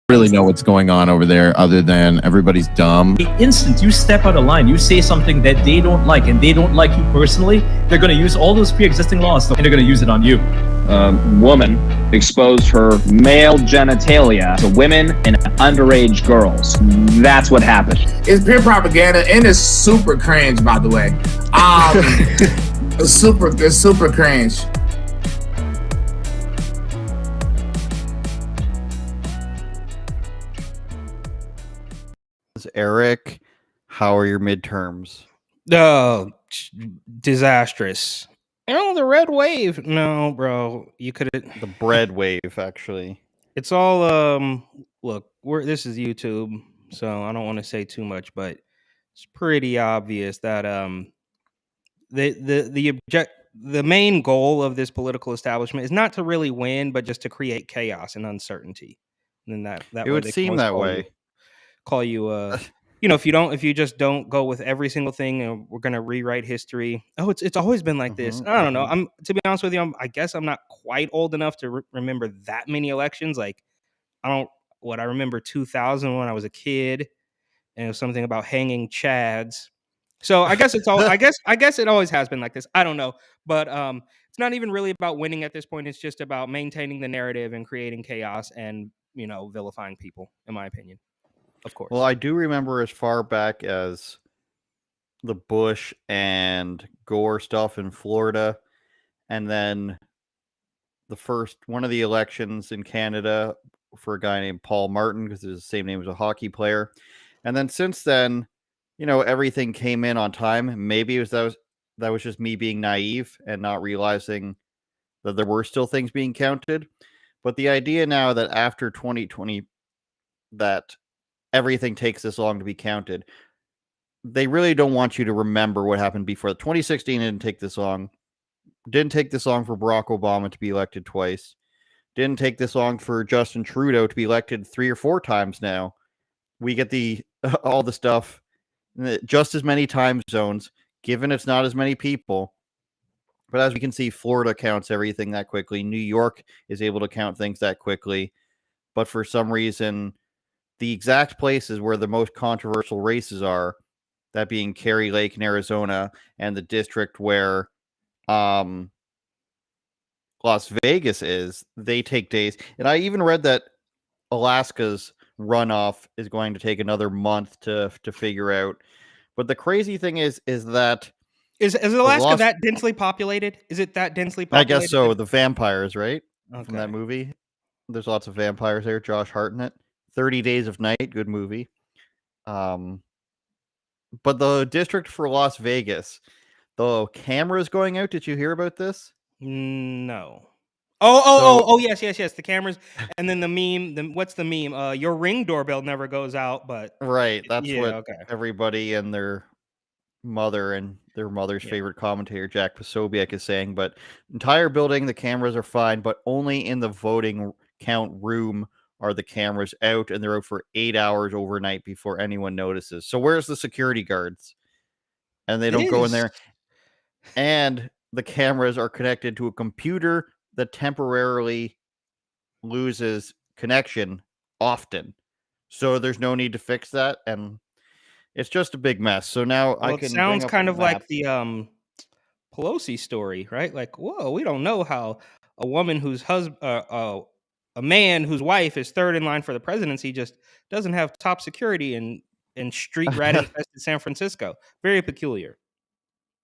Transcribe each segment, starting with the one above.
really know what's going on over there other than everybody's dumb. The instant you step out of line, you say something that they don't like and they don't like you personally, they're going to use all those pre-existing laws and they're going to use it on you. Woman exposed her male genitalia to women and underage girls. That's what happened. It's pure propaganda and it's super cringe, by the way. It's super cringe. Eric, how are your midterms? Disastrous. The red wave. No, bro, you could. The bread wave, actually. It's all Look, this is YouTube, so I don't want to say too much, but it's pretty obvious that the main goal of this political establishment is not to really win, but just to create chaos and uncertainty. And then that it would seem that way. Call you if you just don't go with every single thing and we're gonna rewrite history. It's always been like this. I don't know. To be honest with you, I guess I'm not quite old enough to remember that many elections. Like I remember 2000 when I was a kid, and it was something about hanging chads. So I guess it's all I guess it always has been like this. I don't know, but it's not even really about winning at this point. It's just about maintaining the narrative and creating chaos and vilifying people, in my opinion. Of course. Well, I do remember as far back as the Bush and Gore stuff in Florida, and then the first one of the elections in Canada for a guy named Paul Martin, because it's the same name as a hockey player. And then since then, everything came in on time. Maybe that was just me being naive and not realizing that there were still things being counted. But the idea now that after 2020 that everything takes this long to be counted, they really don't want you to remember what happened before. 2016 didn't take this long. Didn't take this long for Barack Obama to be elected twice. Didn't take this long for Justin Trudeau to be elected 3 or 4 times now. We get all the stuff, just as many time zones, given it's not as many people. But as we can see, Florida counts everything that quickly. New York is able to count things that quickly. But for some reason, the exact places where the most controversial races are, that being Kerry Lake in Arizona and the district where Las Vegas is, they take days. And I even read that Alaska's runoff is going to take another month to figure out. But the crazy thing is that is Alaska that densely populated? Is it that densely populated? I guess so. The vampires, right? Okay. From that movie. There's lots of vampires there. Josh Hartnett. 30 Days of Night, good movie. But the district for Las Vegas, the cameras going out. Did you hear about this? No. Oh, yes. The cameras, and then the meme. What's the meme? Your Ring doorbell never goes out, but right. That's everybody and their mother and their mother's favorite commentator, Jack Posobiec, is saying. But entire building, the cameras are fine, but only in the voting count room are the cameras out, and they're out for 8 hours overnight before anyone notices. So where's the security guards? And they don't go in there. And the cameras are connected to a computer that temporarily loses connection often. So there's no need to fix that, and it's just a big mess. So now it sounds kind of like the Pelosi story, right? Like, whoa, we don't know how a woman whose a man whose wife is third in line for the presidency just doesn't have top security in street rat infested San Francisco. Very peculiar.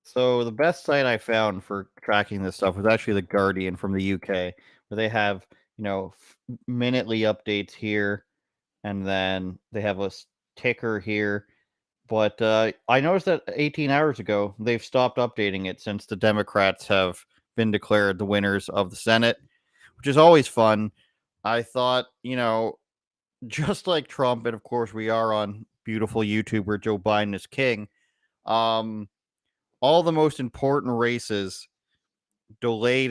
So the best site I found for tracking this stuff was actually The Guardian from the UK, where they have, minutely updates here, and then they have a ticker here. But I noticed that 18 hours ago, they've stopped updating it since the Democrats have been declared the winners of the Senate, which is always fun. I thought, just like Trump, and of course we are on beautiful YouTube where Joe Biden is king, all the most important races delayed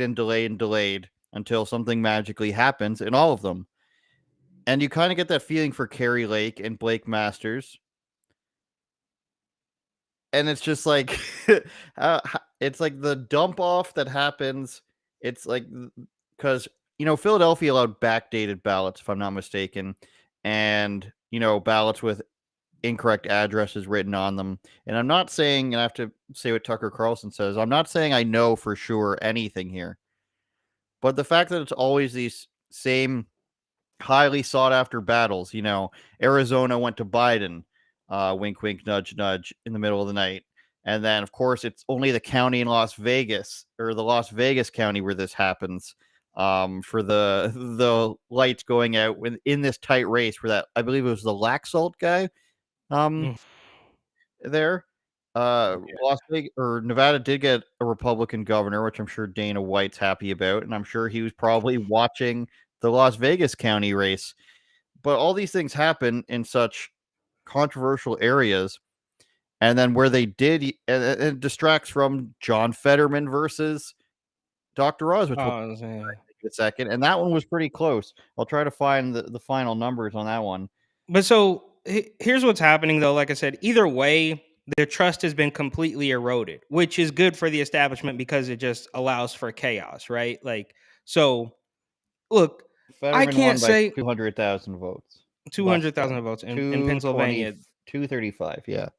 until something magically happens in all of them. And you kind of get that feeling for Kerry Lake and Blake Masters. And it's just like, it's like the dump off that happens. It's like, because Philadelphia allowed backdated ballots, if I'm not mistaken. and ballots with incorrect addresses written on them. And I'm not saying, and I have to say what Tucker Carlson says, I'm not saying I know for sure anything here, but the fact that it's always these same highly sought after battles, Arizona went to Biden, wink, wink, nudge, nudge, in the middle of the night. And then, of course, it's only the county in Las Vegas, or the Las Vegas county, where this happens, for the lights going out in this tight race, where that, I believe it was the Laxalt guy, Mm. there. Las Vegas or Nevada did get a Republican governor, which I'm sure Dana White's happy about, and I'm sure he was probably watching the Las Vegas county race. But all these things happen in such controversial areas, and then where they did, and it distracts from John Fetterman versus Dr. Oz, which we'll Oh, talk about in a second, and that one was pretty close. I'll try to find the final numbers on that one. But so here's what's happening, though. Like I said, either way, their trust has been completely eroded, which is good for the establishment because it just allows for chaos, right? Like, so look, I Fetterman can't won by say 200,000 votes. 200,000 votes in Pennsylvania. 235, yeah.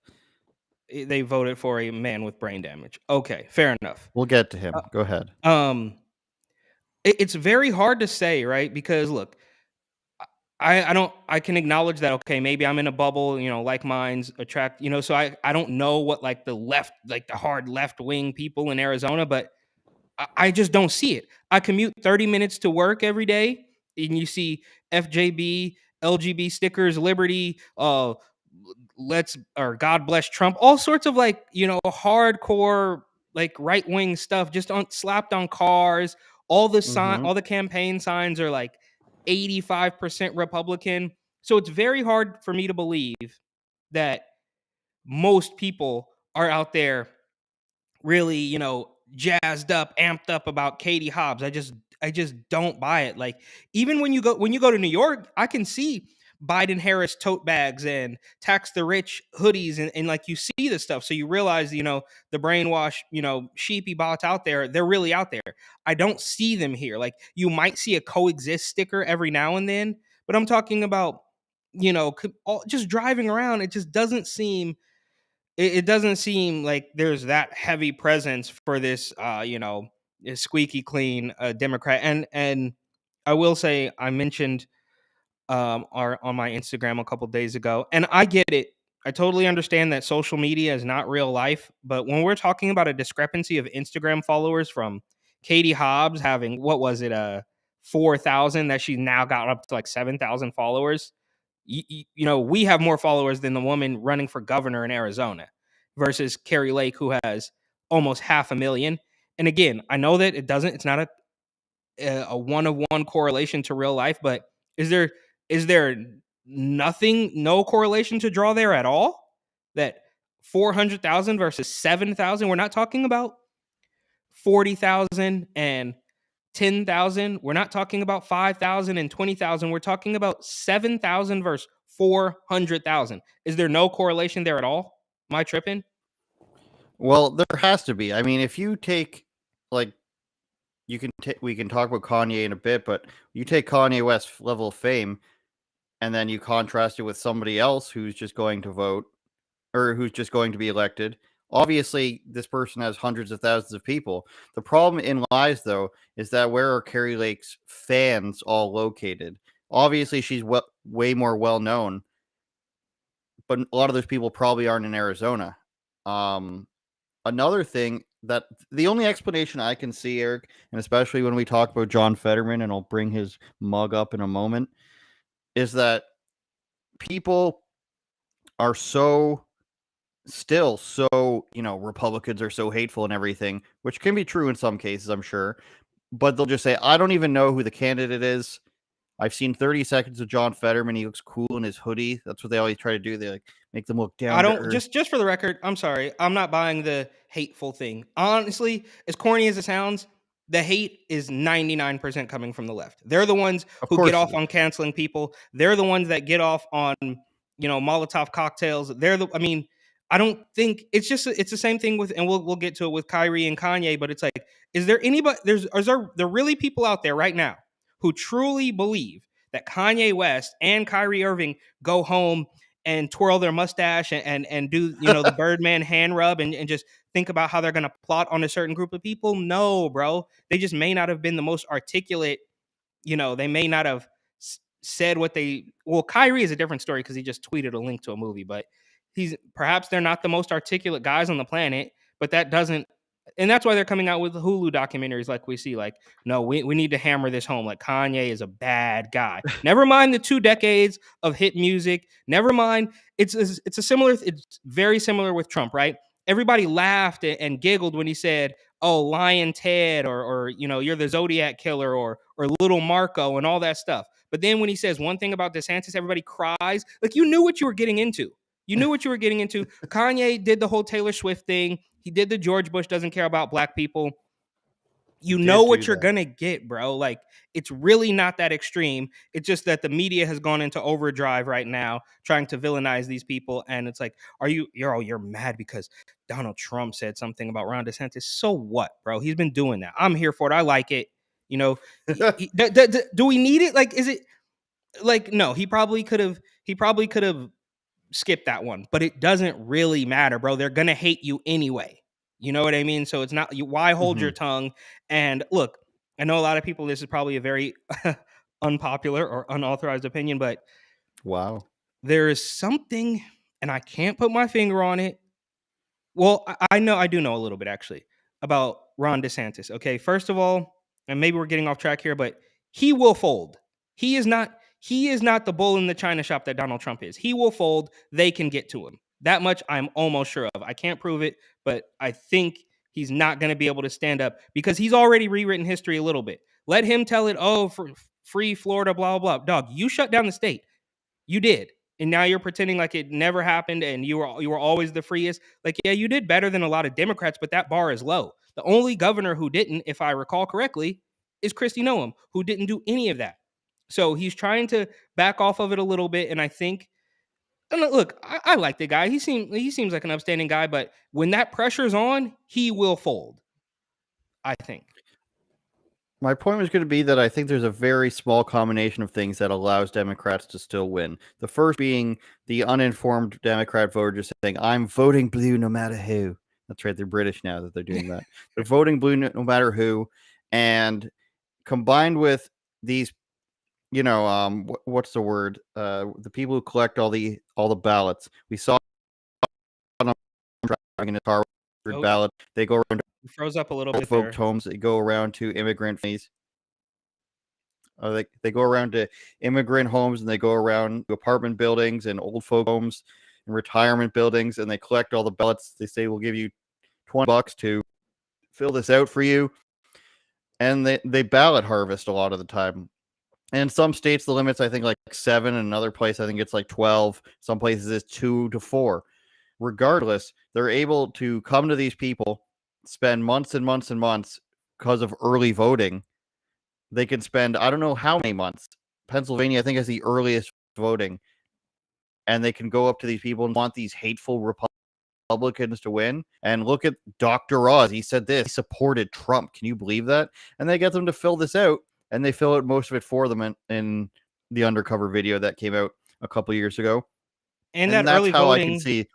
They voted for a man with brain damage. Okay, fair enough. We'll get to him. Go ahead. It's very hard to say, right? Because look, I can acknowledge that, okay, maybe I'm in a bubble, like minds attract, so I don't know what like the left, like the hard left wing people in Arizona, but I just don't see it. I commute 30 minutes to work every day, and you see FJB, LGB stickers, Liberty, or God bless Trump, all sorts of like, hardcore, like right wing stuff just slapped on cars. All the campaign signs are like 85% Republican. So it's very hard for me to believe that most people are out there really, jazzed up, amped up about Katie Hobbs. I just don't buy it. Like, even when you go to New York, I can see Biden Harris tote bags and tax the rich hoodies, and like you see this stuff. So you realize, the brainwash, sheepy bots out there, they're really out there. I don't see them here. Like, you might see a coexist sticker every now and then, but I'm talking about, just driving around. It just doesn't seem it doesn't seem like there's that heavy presence for this squeaky clean Democrat. And I will say, I mentioned on my Instagram a couple days ago, and I get it. I totally understand that social media is not real life, but when we're talking about a discrepancy of Instagram followers from Katie Hobbs having, what was it, 4,000, that she now got up to like 7,000 followers. We have more followers than the woman running for governor in Arizona versus Carrie Lake, who has almost 500,000. And again, I know that it's not a one-of-one correlation to real life, but is there no correlation to draw there at all? That 400,000 versus 7,000, we're not talking about 40,000 and 10,000. We're not talking about 5,000 and 20,000. We're talking about 7,000 versus 400,000. Is there no correlation there at all? Am I tripping? Well, there has to be. I mean, if you take, like, we can talk about Kanye in a bit, but you take Kanye West's level of fame, and then you contrast it with somebody else who's just going to vote, or who's just going to be elected. Obviously, this person has hundreds of thousands of people. The problem in lies, though, is that where are Carrie Lake's fans all located? Obviously, she's way more well-known, but a lot of those people probably aren't in Arizona. Another thing that the only explanation I can see, Eric, and especially when we talk about John Fetterman, and I'll bring his mug up in a moment, is that people are Republicans are so hateful and everything, which can be true in some cases, I'm sure, but they'll just say, I don't even know who the candidate is. I've seen 30 seconds of John Fetterman. He looks cool in his hoodie. That's what they always try to do. They like make them look down. I don't just for the record, I'm sorry. I'm not buying the hateful thing. Honestly, as corny as it sounds, the hate is 99% coming from the left. They're the ones who get off on canceling people. They're the ones that get off on, Molotov cocktails. I don't think it's the same thing with, and we'll get to it with Kyrie and Kanye, but it's like, is there anybody, is there really people out there right now who truly believe that Kanye West and Kyrie Irving go home and twirl their mustache and do, you know, the Birdman hand rub and just think about how they're going to plot on a certain group of people? No, bro. They just may not have been the most articulate. You know, they may not have said what they. Well, Kyrie is a different story because he just tweeted a link to a movie, but perhaps they're not the most articulate guys on the planet, but that doesn't. And that's why they're coming out with Hulu documentaries like we see. Like, no, we need to hammer this home. Like, Kanye is a bad guy. Never mind the 2 decades of hit music. Never mind. It's very similar with Trump, right? Everybody laughed and giggled when he said, "Oh, Lion Ted," or you know, "You're the Zodiac Killer," or Little Marco, and all that stuff. But then when he says one thing about DeSantis, everybody cries. Like, you knew what you were getting into. You knew what you were getting into. Kanye did the whole Taylor Swift thing. He did the George Bush doesn't care about black people. You know what you're going to get, bro. Like, it's really not that extreme. It's just that the media has gone into overdrive right now, trying to villainize these people. And it's like, you're mad because Donald Trump said something about Ron DeSantis. So what, bro? He's been doing that. I'm here for it. I like it. You know, do we need it? Like, is it like, no, he probably could have skipped that one, but it doesn't really matter, bro. They're going to hate you anyway. You know what I mean? So it's not, why hold your tongue? And look, I know a lot of people, this is probably a very unpopular or unauthorized opinion, but wow, there is something, and I can't put my finger on it. Well, I do know a little bit actually about Ron DeSantis. Okay, first of all, and maybe we're getting off track here, but he will fold. He is not the bull in the china shop that Donald Trump is. He will fold. They can get to him. That much I'm almost sure of. I can't prove it, but I think he's not going to be able to stand up because he's already rewritten history a little bit. Let him tell it, oh, for free Florida, blah, blah, blah. Dog, you shut down the state. You did. And now you're pretending like it never happened and you were always the freest. Like, yeah, you did better than a lot of Democrats, but that bar is low. The only governor who didn't, if I recall correctly, is Kristi Noem, who didn't do any of that. So he's trying to back off of it a little bit. And I think, and look, I like the guy. He seems like an upstanding guy, but when that pressure's on, he will fold, I think. My point was going to be that I think there's a very small combination of things that allows Democrats to still win. The first being the uninformed Democrat voter just saying, I'm voting blue no matter who. That's right. They're British now that they're doing that. They're voting blue no matter who. And combined with these, you know, what's the word? The people who collect all the ballots. We saw on driving a car with ballot. They go around. Froze up a little bit Folks' homes. They go around to immigrant families. They go around to immigrant homes and they go around to apartment buildings and old folk homes and retirement buildings and they collect all the ballots. They say we'll give you $20 to fill this out for you, and they ballot harvest a lot of the time. And in some states the limit's I think like 7, and another place I think it's like 12. Some places it's 2 to 4. Regardless, they're able to come to these people, spend months and months and months because of early voting. They can spend, I don't know how many months. Pennsylvania, I think, has the earliest voting. And they can go up to these people and want these hateful Republicans to win. And look at Dr. Oz. He said this. He supported Trump. Can you believe that? And they get them to fill this out. And they fill out most of it for them in the undercover video that came out a couple years ago. And that that's early how voting, I can see.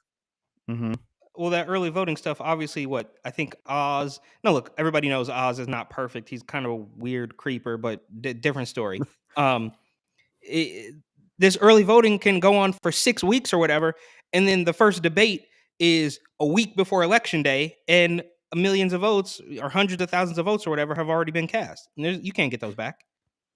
Well, that early voting stuff, obviously, I think Oz. No, look, everybody knows Oz is not perfect. He's kind of a weird creeper, but different story. This early voting can go on for 6 weeks or whatever, and then the first debate is a week before election day, and millions of votes or hundreds of thousands of votes or whatever have already been cast. And you can't get those back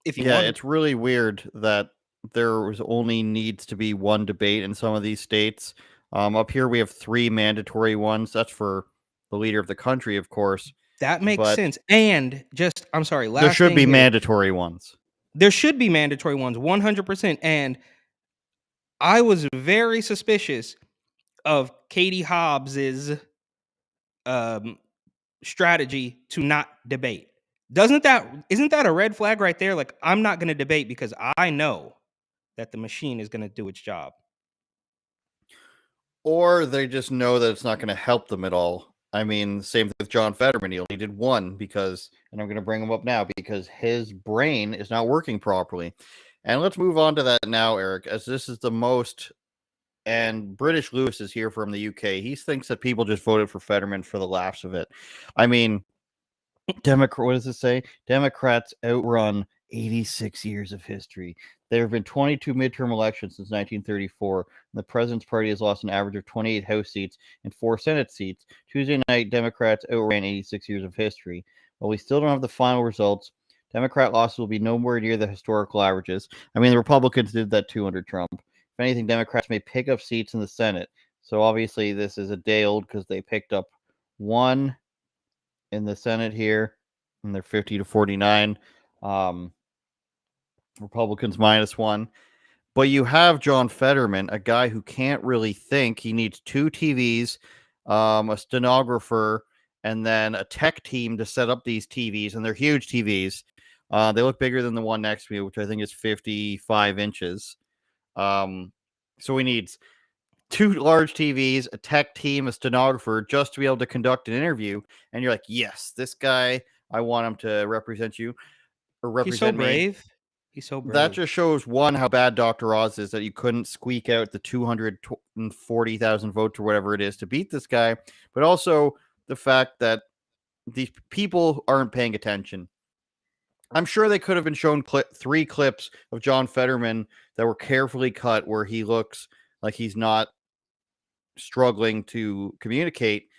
if you want. It's really weird that there only needs to be one debate in some of these states. Up here, we have 3 mandatory ones. That's for the leader of the country, of course. That makes sense. And I'm sorry, there should be mandatory ones. There should be mandatory ones, 100%. And I was very suspicious of Katie Hobbs's strategy to not debate. Isn't that a red flag right there? Like, I'm not going to debate because I know that the machine is going to do its job. Or they just know that it's not going to help them at all. I mean, same thing with John Fetterman. He only did one and I'm going to bring him up now because his brain is not working properly. And let's move on to that now, Eric, as this is the most. And British Lewis is here from the UK. He thinks that people just voted for Fetterman for the laughs of it. I mean, what does it say? Democrats outrun 86 years of history. There have been 22 midterm elections since 1934. And the president's party has lost an average of 28 House seats and 4 Senate seats. Tuesday night, Democrats outran 86 years of history. While we still don't have the final results, Democrat losses will be nowhere near the historical averages. I mean, the Republicans did that too under Trump. If anything, Democrats may pick up seats in the Senate. So obviously, this is a day old because they picked up 1 in the Senate here, and they're 50 to 49. Republicans -1. But you have John Fetterman, a guy who can't really think. He needs 2 TVs, a stenographer, and then a tech team to set up these TVs, and they're huge TVs. They look bigger than the one next to me, which I think is 55 inches. So he needs 2 large TVs, a tech team, a stenographer, just to be able to conduct an interview. And you're like, yes, this guy, I want him to represent you or represent me. He's so brave. He's so brave. That just shows, one, how bad Dr. Oz is, that you couldn't squeak out the 240,000 votes or whatever it is to beat this guy. But also the fact that these people aren't paying attention. I'm sure they could have been shown 3 clips of John Fetterman that were carefully cut where he looks like he's not struggling to communicate,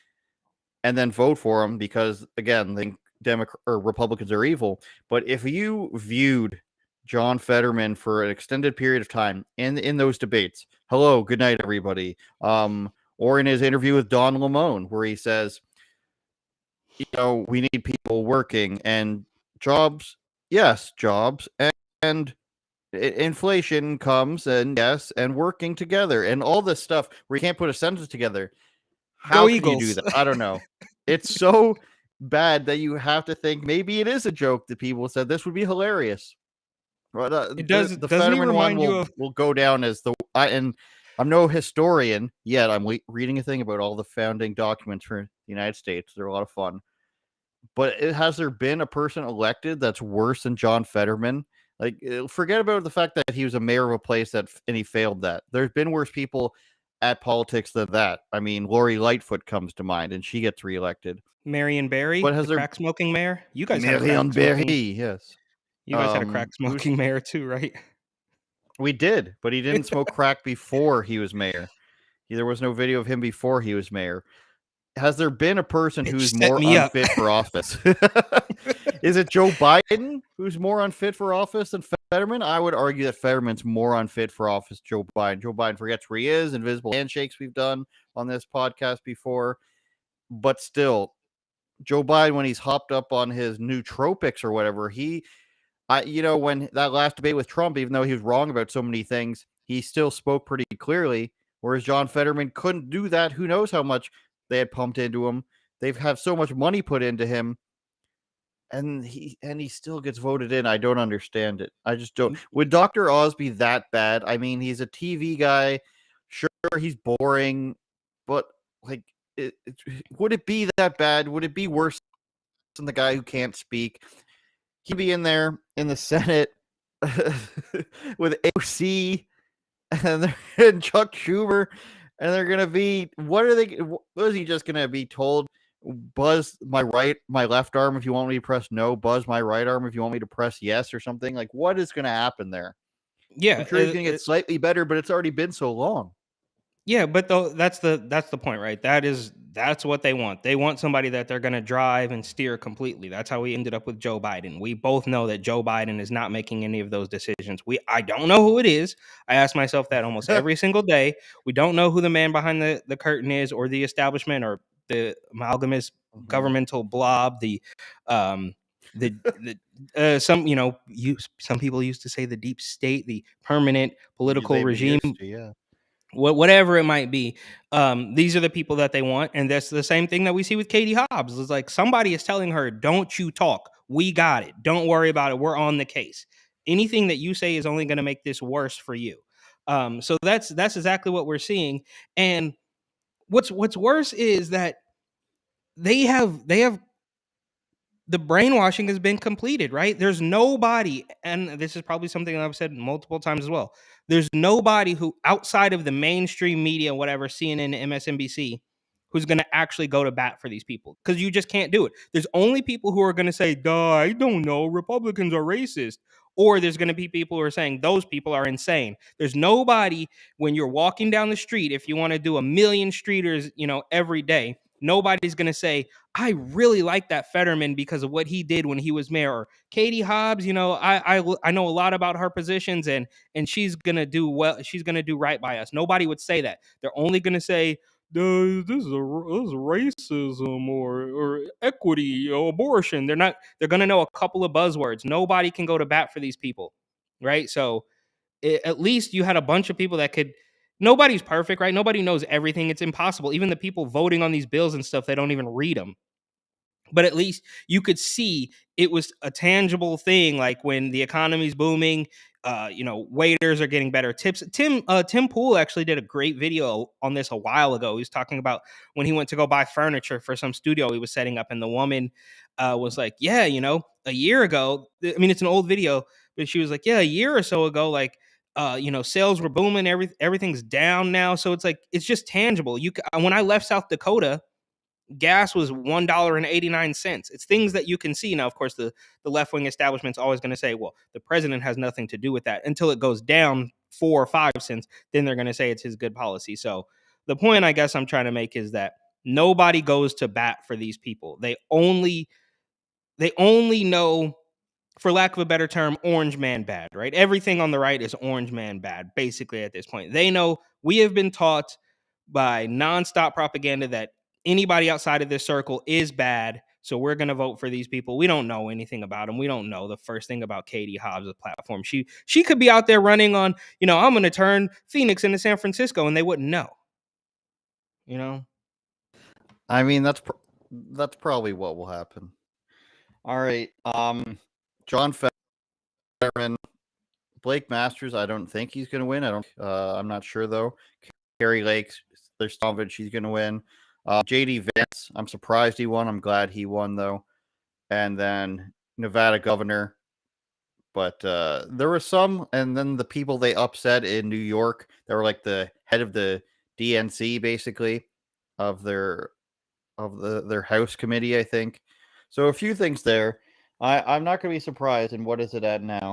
and then vote for him because, again, the Republicans are evil. But if you viewed John Fetterman for an extended period of time in those debates, hello, good night, everybody, or in his interview with Don Lemon, where he says, we need people working and jobs, yes, jobs, and inflation comes, and yes, and working together, and all this stuff where you can't put a sentence together. How can you do that? I don't know. It's so bad that you have to think maybe it is a joke that people said this would be hilarious. But it does. The Fetterman one will go down as and I'm no historian yet. I'm reading a thing about all the founding documents for the United States. They're a lot of fun. But has there been a person elected that's worse than John Fetterman? Like, forget about the fact that he was a mayor of a place and he failed that. There's been worse people at politics than that. I mean, Lori Lightfoot comes to mind, and she gets reelected. Marion Barry, What has the crack smoking mayor? You guys Marion Barry, yes. You guys had a crack smoking mayor too, right? We did, but he didn't smoke crack before he was mayor. There was no video of him before he was mayor. Has there been a person who's more unfit for office? Is it Joe Biden who's more unfit for office than Fetterman? I would argue that Fetterman's more unfit for office than Joe Biden. Joe Biden forgets where he is, invisible handshakes we've done on this podcast before. But still, Joe Biden, when he's hopped up on his nootropics or whatever, when that last debate with Trump, even though he was wrong about so many things, he still spoke pretty clearly, whereas John Fetterman couldn't do that. Who knows how much they had pumped into him. They've had so much money put into him, and he still gets voted in. I don't understand it. I just don't. Would Dr. Oz be that bad? I mean, he's a TV guy. Sure, he's boring, but like, would it be that bad? Would it be worse than the guy who can't speak? He'd be in there in the Senate with AOC and Chuck Schumer. And they're going to be, was he just going to be told, buzz my left arm if you want me to press no, buzz my right arm if you want me to press yes or something? Like, what is going to happen there? Yeah. I'm sure he's going to get slightly better, but it's already been so long. Yeah, but that's the point, right? That's what they want. They want somebody that they're going to drive and steer completely. That's how we ended up with Joe Biden. We both know that Joe Biden is not making any of those decisions. I don't know who it is. I ask myself that almost every single day. We don't know who the man behind the curtain is, or the establishment, or the amalgamous governmental blob. Some people used to say the deep state, the permanent political regime. Whatever it might be, these are the people that they want, and that's the same thing that we see with Katie Hobbs. It's like somebody is telling her, "Don't you talk? We got it. Don't worry about it. We're on the case. Anything that you say is only going to make this worse for you." So that's exactly what we're seeing. And what's worse is that they have the brainwashing has been completed, right? There's nobody, and this is probably something that I've said multiple times as well. There's nobody who outside of the mainstream media, whatever, CNN, MSNBC, who's going to actually go to bat for these people, because you just can't do it. There's only people who are going to say, duh, I don't know, Republicans are racist. Or there's going to be people who are saying those people are insane. There's nobody when you're walking down the street, if you want to do a million streeters, every day, nobody's going to say, I really like that Fetterman because of what he did when he was mayor. Or Katie Hobbs, I know a lot about her positions, and she's going to do well. She's going to do right by us. Nobody would say that. They're only going to say, this is racism or equity or abortion. They're going to know a couple of buzzwords. Nobody can go to bat for these people, right? So at least you had a bunch of people that could. Nobody's perfect, right? Nobody knows everything. It's impossible. Even the people voting on these bills and stuff, they don't even read them. But at least you could see it was a tangible thing. Like when the economy's booming, waiters are getting better tips. Tim Pool actually did a great video on this a while ago. He was talking about when he went to go buy furniture for some studio he was setting up, and the woman was like, yeah, a year ago, I mean, it's an old video, but she was like, yeah, a year or so ago, like, sales were booming, everything's down now. So it's like, it's just tangible. When I left South Dakota, gas was $1.89. It's things that you can see. Now, of course, the left-wing establishment's always going to say, well, the president has nothing to do with that, until it goes down 4 or 5 cents. Then they're going to say it's his good policy. So the point I guess I'm trying to make is that nobody goes to bat for these people. They only know, for lack of a better term, orange man bad, right? Everything on the right is orange man bad, basically, at this point. They know, we have been taught by nonstop propaganda that anybody outside of this circle is bad, so we're going to vote for these people. We don't know anything about them. We don't know the first thing about Katie Hobbs' platform. She could be out there running on, I'm going to turn Phoenix into San Francisco, and they wouldn't know. I mean, that's probably what will happen. All right. John Fetterman, Blake Masters, I don't think he's going to win. I'm not sure though. Carrie Lake, there's some she's going to win. JD Vance, I'm surprised he won. I'm glad he won though. And then Nevada governor. But there were some, and then the people they upset in New York, that were like the head of the DNC, basically, of their House committee, I think. So a few things there. I'm not going to be surprised. And what is it at now?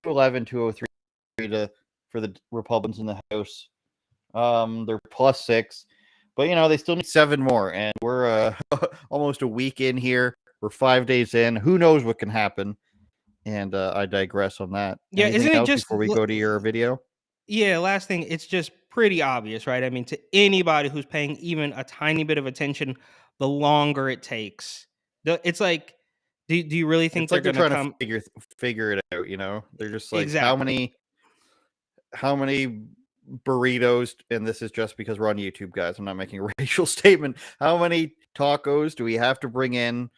211, 203 for the Republicans in the House. They're +6, but they still need 7 more, and we're almost a week in here. We're 5 days in. Who knows what can happen? And I digress on that. Yeah, Anything isn't it else just before we go to your video? Yeah, last thing, it's just pretty obvious, right? I mean, to anybody who's paying even a tiny bit of attention, the longer it takes, it's like, do you really think It's like they're they're going to trying to figure it out? They're just like, Exactly. how many burritos, and this is just because we're on YouTube, guys, I'm not making a racial statement. How many tacos do we have to bring in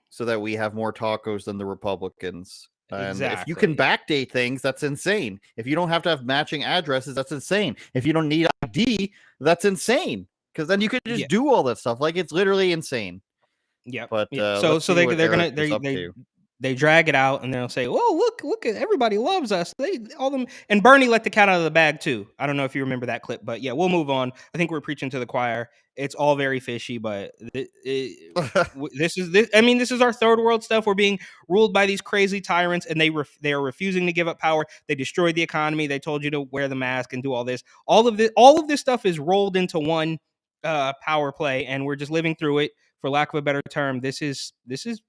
so that we have more tacos than the Republicans? And if you can backdate things, that's insane. If you don't have to have matching addresses, that's insane. If you don't need ID, that's insane. Because then you could just do all that stuff. Like, it's literally insane. Yeah. But so they're gonna they drag it out, and they'll say, "Well, look at everybody loves us." And Bernie let the cat out of the bag too. I don't know if you remember that clip, but yeah, we'll move on. I think we're preaching to the choir. It's all very fishy, but this is our third world stuff. We're being ruled by these crazy tyrants, and they are refusing to give up power. They destroyed the economy. They told you to wear the mask and do all this. All of this stuff is rolled into one power play, and we're just living through it. For lack of a better term, this is it.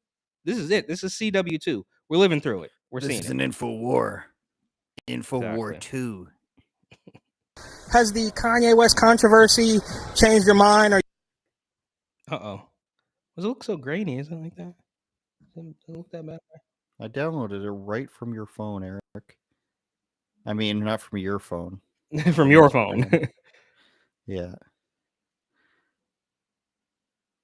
This is CW2. We're living through it. We're seeing it. This is an info war. War 2. Has the Kanye West controversy changed your mind? Uh-oh. Does it look so grainy? Is it like that? Does it look that bad? I downloaded it right from your phone, Eric. I mean, not from your phone. From your phone. Yeah.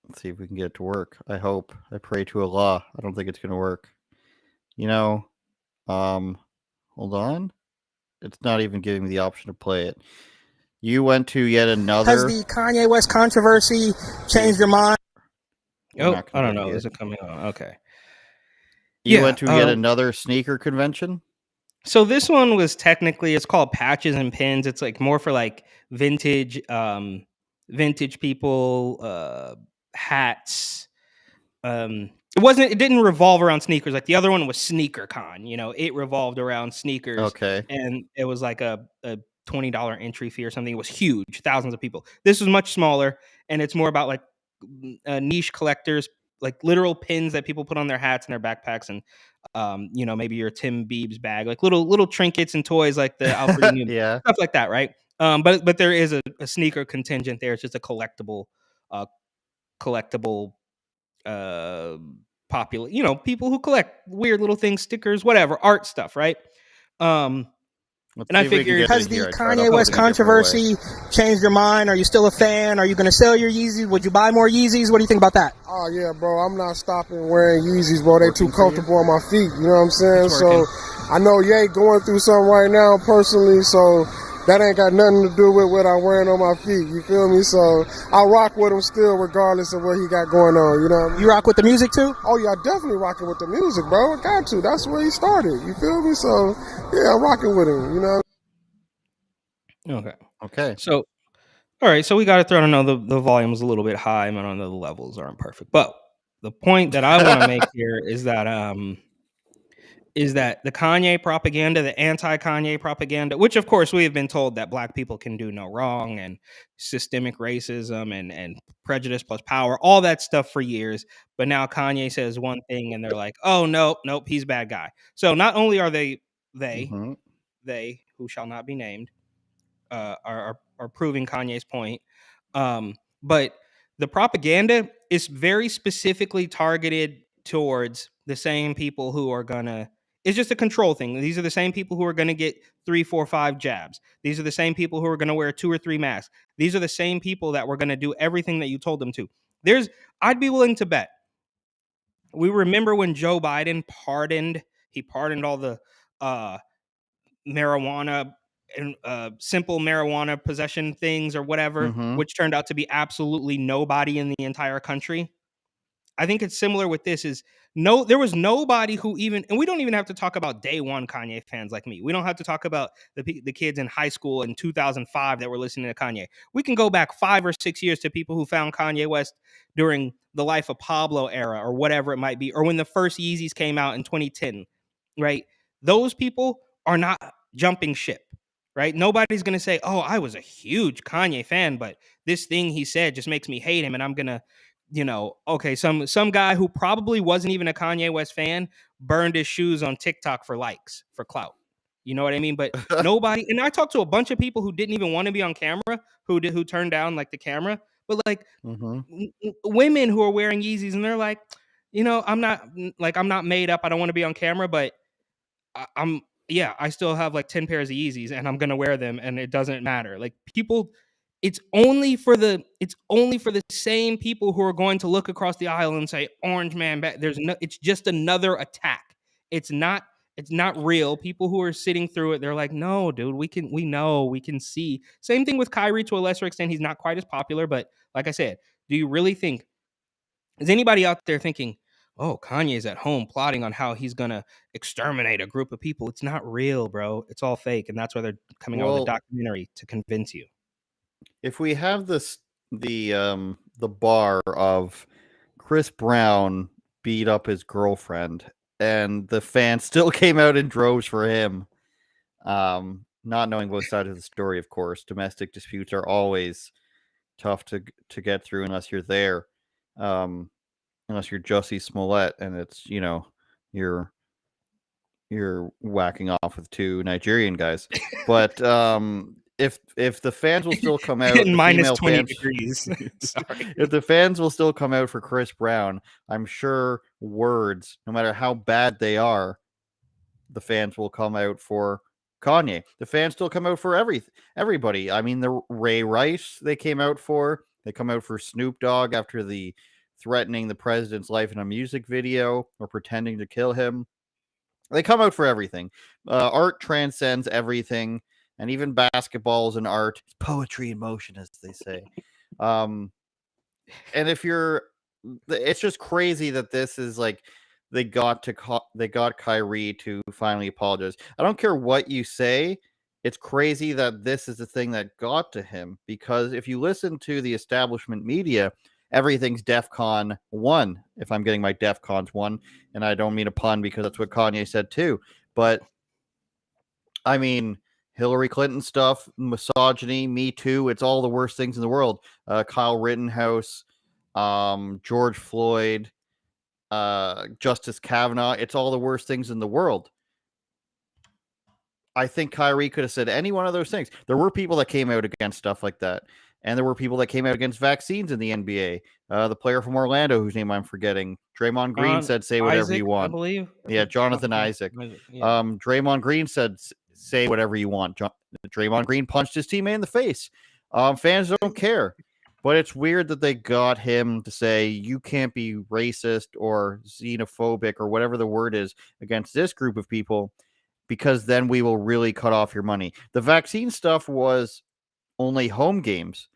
Let's see if we can get it to work. I hope. I pray to Allah. I don't think it's going to work. Hold on. It's not even giving me the option to play it. You went to yet another... Has the Kanye West controversy changed your mind? Oh, I don't know. Is it coming on? Okay. You went to yet another sneaker convention? So this one was technically, it's called Patches and Pins. It's like more for like vintage people, hats. It didn't revolve around sneakers. Like the other one was Sneaker Con, it revolved around sneakers. Okay. And it was like a $20 entry fee or something. It was huge, thousands of people. This was much smaller, and it's more about like niche collectors, like literal pins that people put on their hats and their backpacks, and maybe your Tim Biebs bag, like little trinkets and toys, like the Alfred E. Newman, Yeah. stuff like that, right? But there is a sneaker contingent there. It's just a collectible, popular, people who collect weird little things, stickers, whatever, art stuff, right? Let's And I see if we can figured, get Has it the here. I tried Kanye West uploading a different way. controversy changed your mind? Are you still a fan? Are you going to sell your Yeezys? Would you buy more Yeezys? What do you think about that? Oh, yeah, bro. I'm not stopping wearing Yeezys, bro. They too Working for you? comfortable on my feet. You know what I'm saying? It's So working. I know Ye going through something right now personally, so that ain't got nothing to do with what I'm wearing on my feet. You feel me? So I rock with him still regardless of what he got going on. You know what I mean? You rock with the music too? Oh, yeah, I definitely rocking with the music, bro. I got to. That's where he started. You feel me? So, yeah, I'm rocking with him, you know? Okay. So, all right, so we got to throw. I know the volume is a little bit high, and I know the levels aren't perfect, but the point that I want to make here is that the Kanye propaganda, the anti-Kanye propaganda, which of course we have been told that black people can do no wrong, and systemic racism and prejudice plus power, all that stuff for years. But now Kanye says one thing, and they're like, "Oh nope, he's a bad guy." So not only are they Mhm. who shall not be named, are proving Kanye's point. But the propaganda is very specifically targeted towards the same people who are gonna. It's just a control thing. These are the same people who are gonna get 3, 4, 5 jabs. These are the same people who are gonna wear 2 or 3 masks. These are the same people that were gonna do everything that you told them to. I'd be willing to bet. We remember when Joe Biden pardoned. He pardoned all the marijuana and simple marijuana possession things or whatever, Mhm. which turned out to be absolutely nobody in the entire country. I think it's similar with this. There was nobody who even, and we don't even have to talk about day one Kanye fans like me. We don't have to talk about the kids in high school in 2005 that were listening to Kanye. We can go back 5 or 6 years to people who found Kanye West during the Life of Pablo era or whatever it might be, or when the first Yeezys came out in 2010, right? Those people are not jumping ship, right? Nobody's going to say, "Oh, I was a huge Kanye fan, but this thing he said just makes me hate him, and I'm going to okay, some guy who probably wasn't even a Kanye West fan burned his shoes on TikTok for likes, for clout." You know what I mean? But nobody, and I talked to a bunch of people who didn't even want to be on camera, who turned down like the camera, but like Mhm. women who are wearing Yeezys, and they're like, I'm not made up. I don't want to be on camera, but I still have like 10 pairs of Yeezys, and I'm gonna wear them, and it doesn't matter. Like people, it's only for the same people who are going to look across the aisle and say, "Orange man back." It's just another attack. It's not real. People who are sitting through it, they're like, "No, dude, we know, we can see." Same thing with Kyrie to a lesser extent. He's not quite as popular, but like I said, do you really think, is anybody out there thinking, "Oh, Kanye's at home plotting on how he's gonna exterminate a group of people"? It's not real, bro. It's all fake, and that's why they're coming out with a Well, documentary to convince you. if we have the bar of Chris Brown beat up his girlfriend and the fans still came out in droves for him, not knowing both sides of the story, of course. Domestic disputes are always tough to get through unless you're there. Unless you're Jussie Smollett and it's, you're whacking off with 2 Nigerian guys. But if the fans will still come out, And the minus female 20 fans, degrees. Sorry. if the fans will still come out for Chris Brown, I'm sure words, no matter how bad they are, the fans will come out for Kanye. The fans still come out for everybody. I mean, the Ray Rice they came out for. They come out for Snoop Dogg after the threatening the president's life in a music video or pretending to kill him. They come out for everything. Art transcends everything, and even basketball is an art. It's poetry in motion, as they say. And it's just crazy that this is like they got Kyrie to finally apologize. I don't care what you say. It's crazy that this is the thing that got to him, because if you listen to the establishment media, everything's DEFCON 1, if I'm getting my DEFCONs 1, and I don't mean a pun because that's what Kanye said too. But I mean, Hillary Clinton stuff, misogyny, Me Too, it's all the worst things in the world. Kyle Rittenhouse, George Floyd, Justice Kavanaugh, it's all the worst things in the world. I think Kyrie could have said any one of those things. There were people that came out against stuff like that. And there were people that came out against vaccines in the NBA. The player from Orlando, whose name I'm forgetting, Draymond Green, said, say whatever Isaac, you want. I believe. Yeah, Jonathan Isaac. Yeah. Draymond Green said, say whatever you want. Draymond Green punched his teammate in the face. Fans don't care. But it's weird that they got him to say you can't be racist or xenophobic or whatever the word is against this group of people, because then we will really cut off your money. The vaccine stuff was only home games.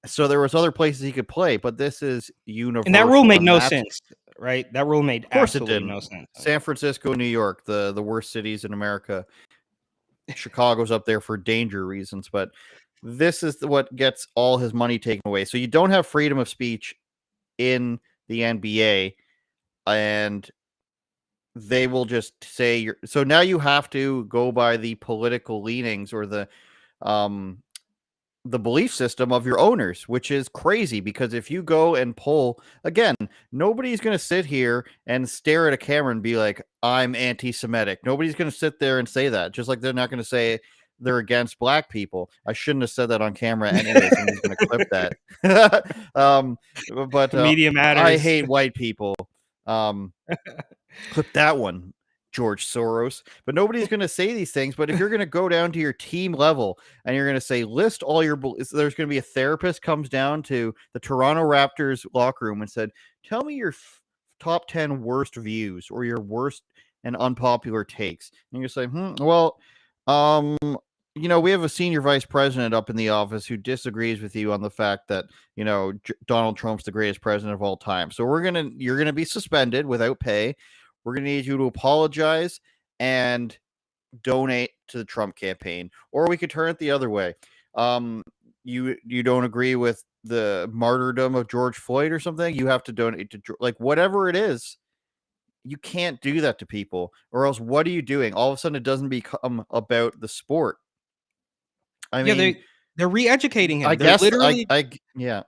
So there was other places he could play, but this is universal. And that rule made no sense, right? That rule made absolutely no sense. San Francisco, New York, the worst cities in America. Chicago's up there for danger reasons, but this is what gets all his money taken away. So you don't have freedom of speech in the NBA, and they will just say you're. So now you have to go by the political leanings or the belief system of your owners, which is crazy, because if you go and poll, again, nobody's going to sit here and stare at a camera and be like, I'm anti-Semitic. Nobody's going to sit there and say that, just like they're not going to say they're against black people. I shouldn't have said that on camera anyways. I'm just going to clip that. But Media matters. I hate white people. Clip that one, George Soros. But nobody's going to say these things. But if you're going to go down to your team level and you're going to say, list all your, there's going to be a therapist comes down to the Toronto Raptors locker room and said, tell me your top 10 worst views or your worst and unpopular takes. And you say, well, you know, we have a senior vice president up in the office who disagrees with you on the fact that, you know, Donald Trump's the greatest president of all time. So you're going to be suspended without pay. We're going to need you to apologize and donate to the Trump campaign. Or we could turn it the other way. You don't agree with the martyrdom of George Floyd or something? You have to donate to, like, whatever it is. You can't do that to people, or else what are you doing? All of a sudden it doesn't become about the sport. I mean, they're re-educating him. I They're guess literally, yeah.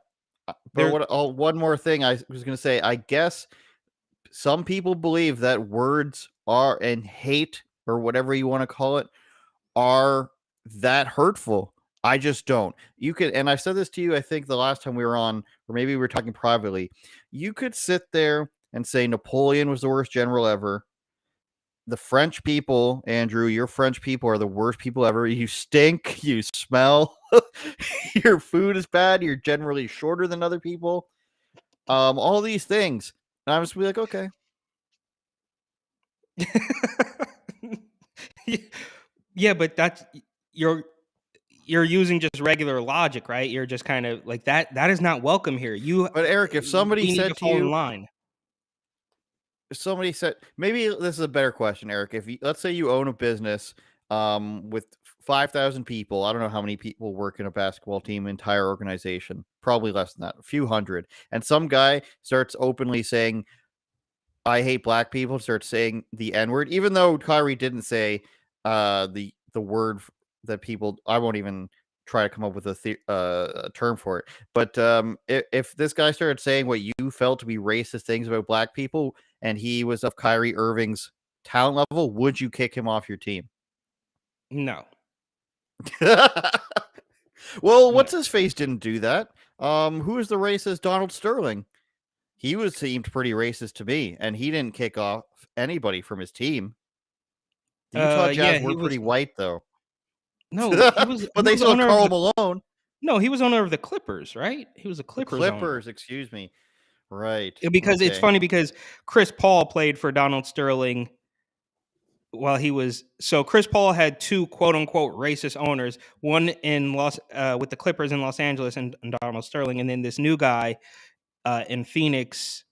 But one more thing I was going to say, I guess some people believe that words are, and hate, or whatever you want to call it, are that hurtful. I just don't. You could, and I said this to you, I think the last time we were on, or maybe we were talking privately, you could sit there and say Napoleon was the worst general ever. The French people, Andrew, your French people are the worst people ever. You stink, you smell, your food is bad, you're generally shorter than other people. All these things. And I was be like, okay. Yeah, but that's you're using just regular logic, right? You're just kind of like that is not welcome here. But Eric, if somebody said to you in line. Somebody said, maybe this is a better question, Eric. If you, let's say you own a business with 5,000 people, I don't know how many people work in a basketball team, entire organization, probably less than that, a few hundred, and some guy starts openly saying, I hate black people, starts saying the N-word, even though Kyrie didn't say the word that people, I won't even try to come up with a term for it. But if this guy started saying what you felt to be racist things about black people, and he was of Kyrie Irving's talent level, would you kick him off your team? No. Well, what's his face didn't do that. Who is the racist Donald Sterling? He seemed pretty racist to me, and he didn't kick off anybody from his team. The Utah Jazz were pretty white, though. No, he was, but they saw Karl Malone. No, he was owner of the Clippers, right? He was a Clippers owner. Excuse me. Right. Because it's funny because Chris Paul played for Donald Sterling while he was, so Chris Paul had two quote unquote racist owners, one in with the Clippers in Los Angeles and Donald Sterling, and then this new guy in Phoenix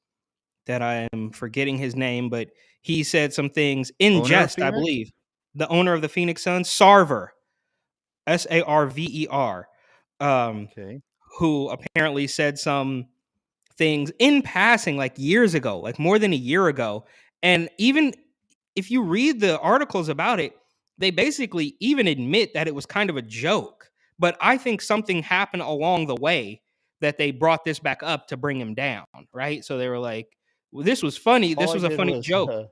that I am forgetting his name, but he said some things in Owner of jest, I Phoenix? believe. The owner of the Phoenix Suns, Sarver, Sarver, Okay. who apparently said some things in passing like years ago, like more than a year ago. And even if you read the articles about it, they basically even admit that it was kind of a joke. But I think something happened along the way that they brought this back up to bring him down, right? So they were like, well, this was funny. This All I was a did funny was joke.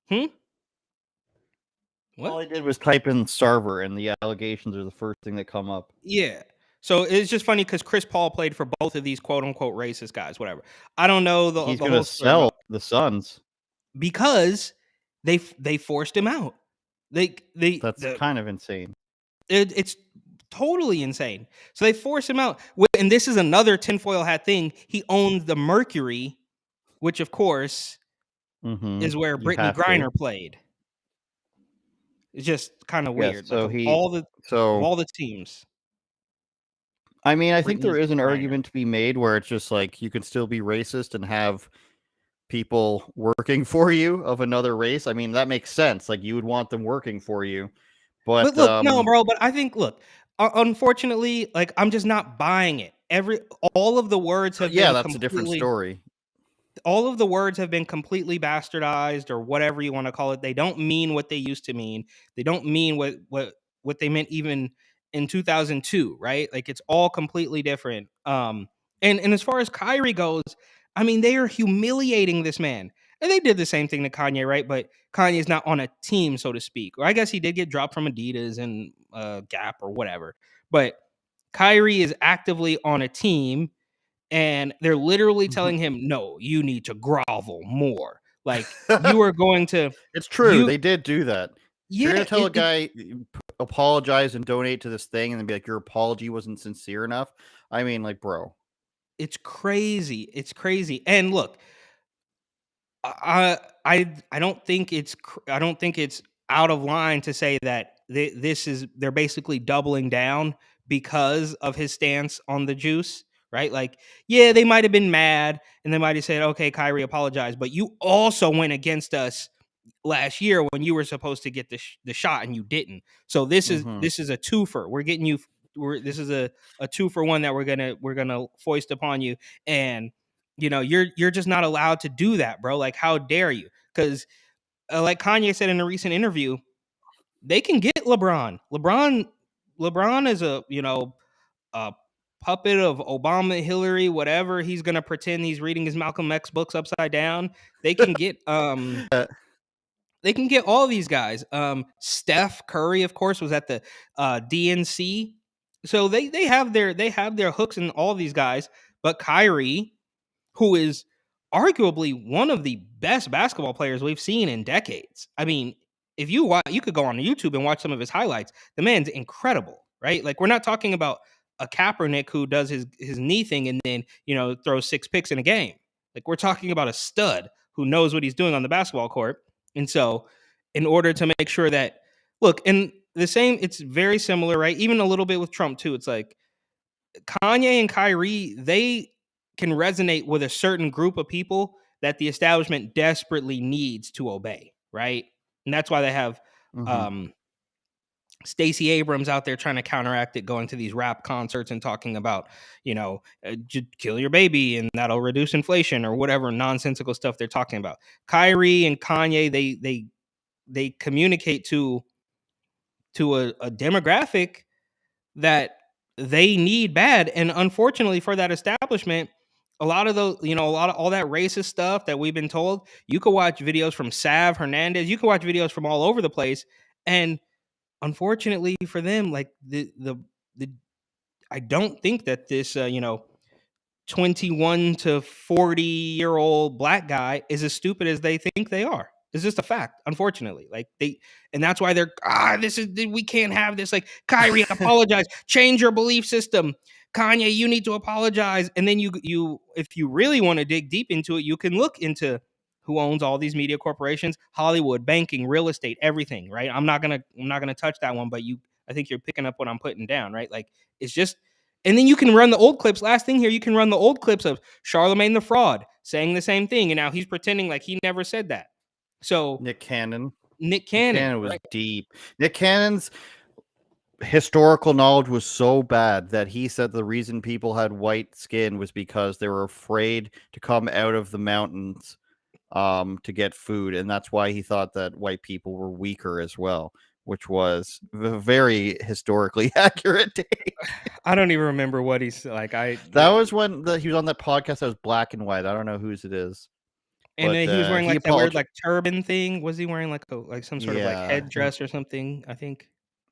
Hmm? all What? I did was type in Sarver, and the allegations are the first thing that come up. Yeah. So it's just funny because Chris Paul played for both of these quote unquote racist guys, whatever. I don't know He's the gonna whole story sell about the Suns. because they forced him out. That's kind of insane. It's totally insane. So they force him out, and this is another tinfoil hat thing. He owned the Mercury, which of course is where You Brittany have to. Griner played. It's just kind of Yes, weird. so Like he- of So all the teams. I mean, I think there Brittany is an Griner. argument to be made where it's just like you can still be racist and have people working for you of another race. I mean, that makes sense. Like you would want them working for you. But look, no, bro. But I think, look, unfortunately, like I'm just not buying it. All of the words have yeah, been that's a different completely. story. All of the words have been completely bastardized or whatever you want to call it. They don't mean what they used to mean. They don't mean what they meant even in 2002, right? Like it's all completely different. And as far as Kyrie goes, I mean, they are humiliating this man. And they did the same thing to Kanye, right? But Kanye's not on a team, so to speak. Or I guess he did get dropped from Adidas and Gap or whatever. But Kyrie is actively on a team and they're literally telling him, no, you need to grovel more. Like you are going to. It's true. You, They did do that. yeah, You're gonna tell a guy apologize and donate to this thing, and then be like, your apology wasn't sincere enough. I mean, like, bro, it's crazy. It's crazy. And look, I don't think it's out of line to say that they're basically doubling down because of his stance on the juice, right? Like, yeah, they might have been mad and they might have said, okay, Kyrie, apologize, but you also went against us last year when you were supposed to get the shot and you didn't. So this is a twofer. We're getting you. This is a 2-for-1 that we're gonna foist upon you, and you're just not allowed to do that, bro. Like, how dare you? Because like Kanye said in a recent interview, they can get LeBron. LeBron is a puppet of Obama, Hillary, whatever. He's gonna pretend he's reading his Malcolm X books upside down. They can get they can get all these guys. Steph Curry, of course, was at the DNC. So they have their hooks in all these guys, but Kyrie, who is arguably one of the best basketball players we've seen in decades. I mean, if you watch, you could go on YouTube and watch some of his highlights. The man's incredible, right? Like we're not talking about a Kaepernick who does his knee thing and then throws 6 picks in a game. Like we're talking about a stud who knows what he's doing on the basketball court. And so, in order to make sure that and the same, it's very similar, right? Even a little bit with Trump too. It's like Kanye and Kyrie, they can resonate with a certain group of people that the establishment desperately needs to obey, right? And that's why they have Stacey Abrams out there trying to counteract it, going to these rap concerts and talking about, kill your baby and that'll reduce inflation or whatever nonsensical stuff they're talking about. Kyrie and Kanye, they communicate to a demographic that they need bad. And unfortunately for that establishment, a lot of those, all that racist stuff that we've been told, you could watch videos from Sav Hernandez, you can watch videos from all over the place. And unfortunately for them, like the I don't think that this 21 to 40-year-old black guy is as stupid as they think they are. It's just a fact, unfortunately. Like and that's why they're we can't have this. Like, Kyrie, apologize, change your belief system. Kanye, you need to apologize. And then you if you really want to dig deep into it, you can look into who owns all these media corporations, Hollywood, banking, real estate, everything, right? I'm not gonna touch that one, but I think you're picking up what I'm putting down, right? Like it's just. And then you can run the old clips. Last thing here, you can run the old clips of Charlemagne the Fraud, saying the same thing, and now he's pretending like he never said that. So Nick Cannon. Nick Cannon was right? deep. Nick Cannon's historical knowledge was so bad that he said the reason people had white skin was because they were afraid to come out of the mountains to get food, and that's why he thought that white people were weaker as well, which was a very historically accurate take. I don't even remember what he's like. That was when he was on that podcast that was black and white. I don't know whose it is. And But, he was wearing he like that weird apolog- like turban thing. Was he wearing like some sort of like Yeah. headdress or something? I think.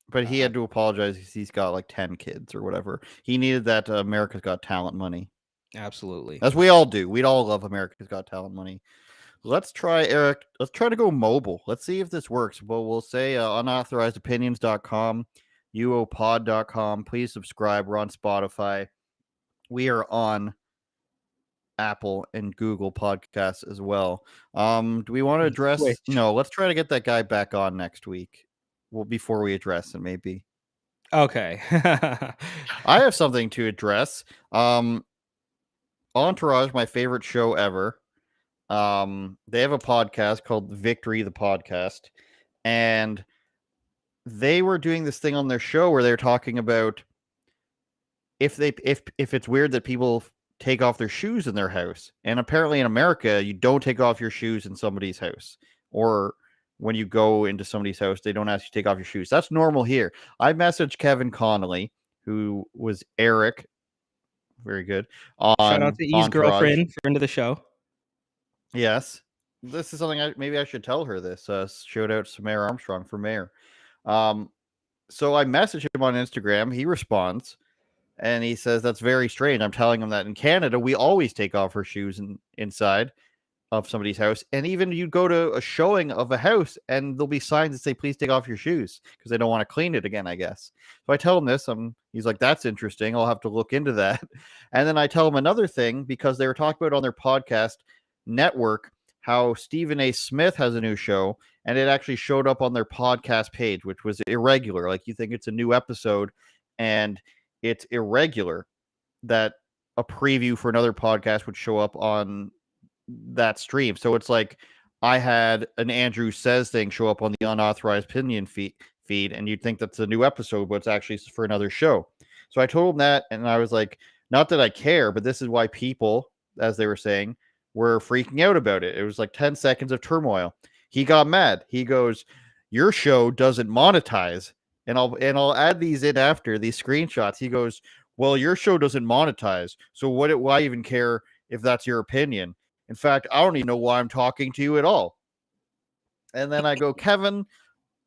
But he had to apologize because he's got like 10 kids or whatever. He needed that America's Got Talent money. Absolutely. As we all do. We'd all love America's Got Talent money. Let's try, Eric. Let's try to go mobile. Let's see if this works. Well, we'll say unauthorizedopinions.com, uopod.com. Please subscribe. We're on Spotify. We are on Apple and Google podcasts as well. Do we want to address? Switch. No, let's try to get that guy back on next week. Well, before we address it, maybe. Okay. I have something to address. Entourage, my favorite show ever. They have a podcast called Victory the Podcast, and they were doing this thing on their show where they're talking about if it's weird that people take off their shoes in their house. And apparently in America, you don't take off your shoes in somebody's house, or when you go into somebody's house, they don't ask you to take off your shoes. That's normal here. I messaged Kevin Connolly, who was Eric. Very good. Shout out to E's girlfriend, friend of the show. Yes. This is something maybe I should tell her this. Shout out to Mayor Armstrong for mayor. So I message him on Instagram. He responds, and he says, that's very strange. I'm telling him that in Canada, we always take off our shoes inside of somebody's house. And even you go to a showing of a house and there'll be signs that say, please take off your shoes, because they don't want to clean it again, I guess. So I tell him this. He's like, that's interesting. I'll have to look into that. And then I tell him another thing, because they were talking about on their podcast network how Stephen A. Smith has a new show, and it actually showed up on their podcast page, which was irregular. Like, you think it's a new episode and it's irregular that a preview for another podcast would show up on that stream. So it's like I had an Andrew Says thing show up on the unauthorized opinion feed, and you'd think that's a new episode, but it's actually for another show. So I told him that, and I was like, not that I care, but this is why people, as they were saying, were freaking out about it. It was like 10 seconds of turmoil. He got mad. He goes, your show doesn't monetize. And I'll add these in after, these screenshots. He goes, well, your show doesn't monetize, so why even care if that's your opinion? In fact, I don't even know why I'm talking to you at all. And then I go, Kevin,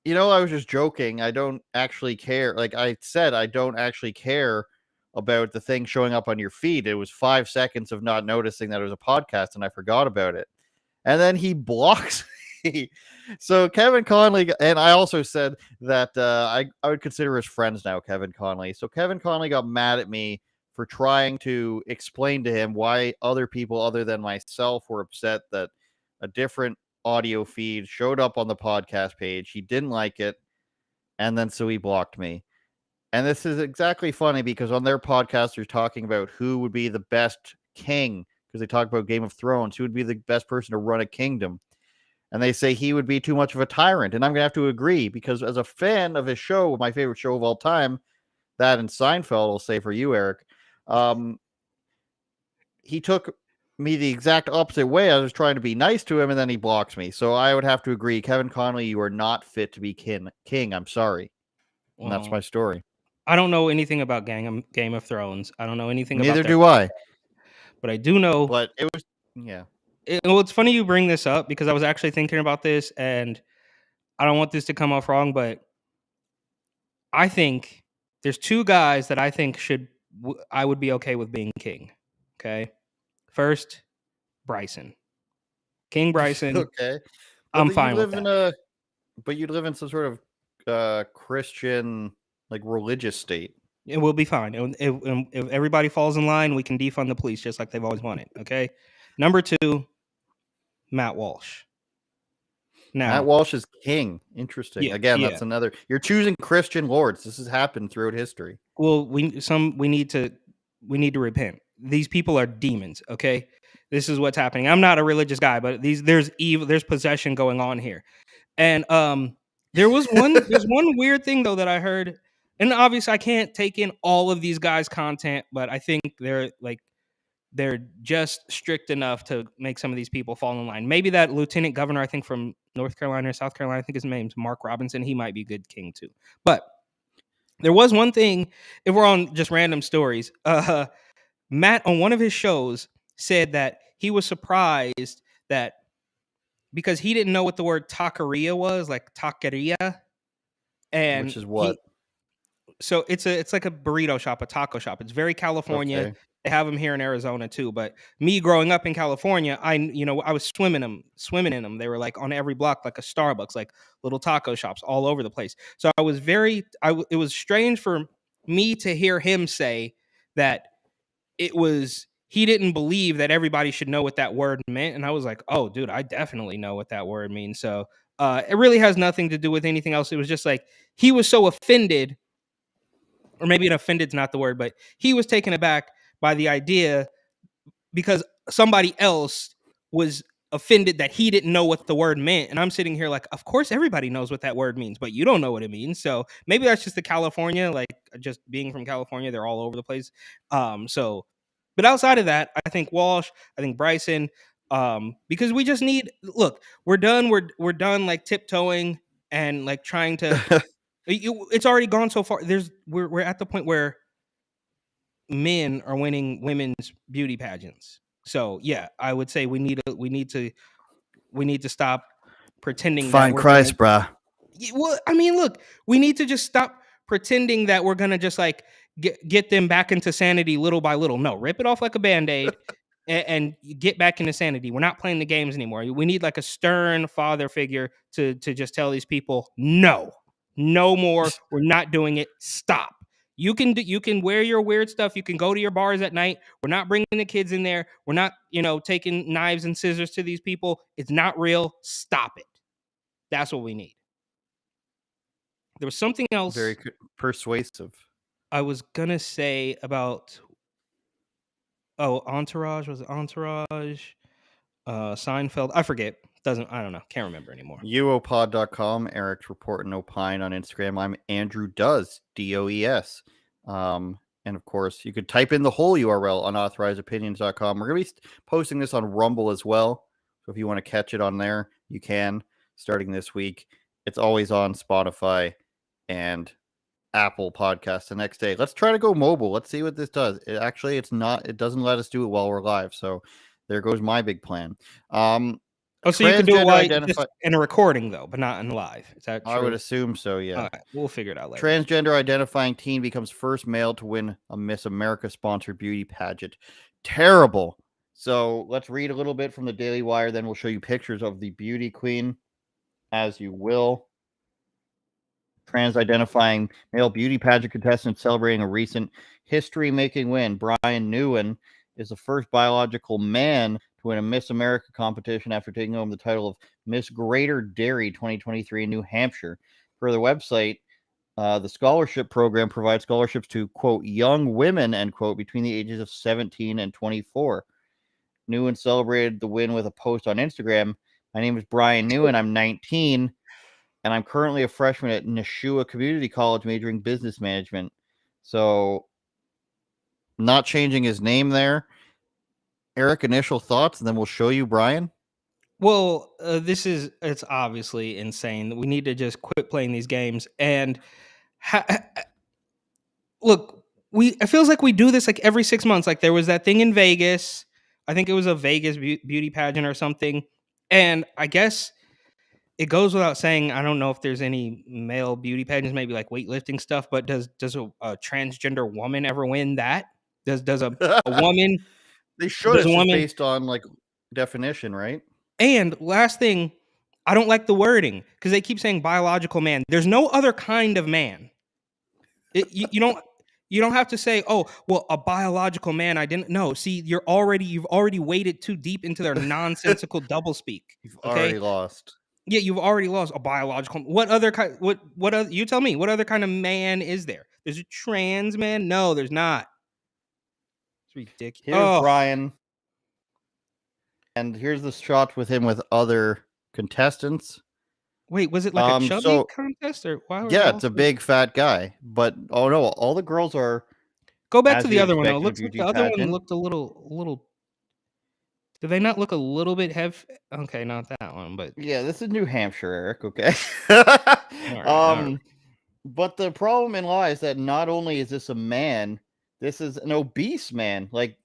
I was just joking. I don't actually care. Like I said, I don't actually care about the thing showing up on your feed. It was 5 seconds of not noticing that it was a podcast, and I forgot about it. And then he blocks me. So Kevin Conley, and I also said that I would consider his friends now, Kevin Conley. So Kevin Conley got mad at me for trying to explain to him why other people other than myself were upset that a different audio feed showed up on the podcast page. He didn't like it, and then so he blocked me. And this is exactly funny because on their podcast, they're talking about who would be the best king, because they talk about Game of Thrones, who would be the best person to run a kingdom. And they say he would be too much of a tyrant. And I'm going to have to agree, because as a fan of his show, my favorite show of all time, that and Seinfeld, I'll say for you, Eric, he took me the exact opposite way. I was trying to be nice to him, and then he blocks me. So I would have to agree, Kevin Connolly, you are not fit to be king. I'm sorry. And that's my story. I don't know anything about Game of Thrones. I don't know anything Neither about do I. But I do know. But it was, yeah. Well, it's funny you bring this up, because I was actually thinking about this, and I don't want this to come off wrong, but I think there's two guys that I think I would be okay with being king. Okay. First, Bryson. King Bryson. Okay. I'm fine with that. But you'd live in some sort of Christian, like, religious state. It will be fine. If everybody falls in line, we can defund the police just like they've always wanted. Okay. Number two, Matt Walsh. Now, Matt Walsh is king. Interesting. Yeah, Again, that's another. You're choosing Christian lords. This has happened throughout history. Well, we need to repent. These people are demons. Okay, This is what's happening. I'm not a religious guy, but there's evil, there's possession going on here. And there's one weird thing though that I heard, and obviously I can't take in all of these guys' content, but I think they're just strict enough to make some of these people fall in line. Maybe that lieutenant governor, I think from North Carolina or South Carolina, I think his name's Mark Robinson. He might be a good king too. But there was one thing, if we're on just random stories, Matt on one of his shows said that he was surprised that because he didn't know what the word taqueria was, like taqueria, and Which is what? So it's like a burrito shop, a taco shop. It's very California. Okay. They have them here in Arizona too. But me growing up in California, I was swimming in them. They were like on every block, like a Starbucks, like little taco shops all over the place. So I was it was strange for me to hear him say that he didn't believe that everybody should know what that word meant. And I was like, oh, dude, I definitely know what that word means. So it really has nothing to do with anything else. It was just like he was so offended, or maybe offended's not the word, but he was taken aback by the idea because somebody else was offended that he didn't know what the word meant. And I'm sitting here like, of course everybody knows what that word means, but you don't know what it means. So maybe that's just the California, like just being from California, they're all over the place. But outside of that, I think Walsh, I think Bryson, because we just look, we're done like tiptoeing and like trying to it's already gone so far. We're at the point where men are winning women's beauty pageants. So yeah, I would say we need to stop pretending. Find Christ, bruh. Well, I mean, look, we need to just stop pretending that we're gonna just like get them back into sanity little by little. No, rip it off like a Band-Aid and get back into sanity. We're not playing the games anymore. We need like a stern father figure to just tell these people, no more. We're not doing it. Stop. You can wear your weird stuff. You can go to your bars at night. We're not bringing the kids in there. We're not, taking knives and scissors to these people. It's not real. Stop it. That's what we need. There was something else Very persuasive. I was gonna say about Entourage. Was it Entourage? Seinfeld. I forget. I don't know. Can't remember anymore. UOPod.com. Eric's reporting Opine on Instagram. I'm Andrew Does, DOES. And of course, you could type in the whole URL, unauthorizedopinions.com. We're going to be posting this on Rumble as well. So if you want to catch it on there, you can, starting this week. It's always on Spotify and Apple Podcasts the next day. Let's try to go mobile. Let's see what this does. It doesn't let us do it while we're live. So there goes my big plan. So you can do it in a recording though, but not in live. Is that true? I would assume so, yeah. All right, we'll figure it out later. Transgender identifying teen becomes first male to win a Miss America sponsored beauty pageant. Terrible. So let's read a little bit from the Daily Wire, then we'll show you pictures of the beauty queen, as you will. Trans identifying male beauty pageant contestant celebrating a recent history-making win. Brian Newen is the first biological man to win a Miss America competition after taking home the title of Miss Greater Dairy 2023 in New Hampshire. Per the website, the scholarship program provides scholarships to, quote, young women, end quote, between the ages of 17 and 24. Newen celebrated the win with a post on Instagram. My name is Brian Newen. I'm 19, and I'm currently a freshman at Nashua Community College majoring business management. So, not changing his name there. Eric, initial thoughts, and then we'll show you Brian. Well, it's obviously insane. We need to just quit playing these games. And look, it feels like we do this like every 6 months. Like there was that thing in Vegas. I think it was a Vegas beauty pageant or something. And I guess it goes without saying, I don't know if there's any male beauty pageants, maybe like weightlifting stuff, but does a transgender woman ever win that? Does a woman... They should. It's just based on like definition, right? And last thing, I don't like the wording because they keep saying biological man. There's no other kind of man. You don't have to say, oh, well, a biological man. I didn't know. See, you've already waded too deep into their nonsensical doublespeak. You've already lost. Yeah, you've already lost a biological. What other kind? What other? You tell me. What other kind of man is there? There's a trans man. No, there's not. It's ridiculous. Here's Brian. And here's the shot with him with other contestants. Wait, was it like a chubby So contest or why were they yeah, all it's a so- big fat guy. But oh no, all the girls are Go back as to the you'd other one though. expect in a Looks like beauty the other one pageant. looked a little. Did they not look a little bit heavy? Okay, not that one, but Yeah, this is New Hampshire, Eric. Okay. all right. But the problem in law is that not only is this a man, this is an obese man. Like,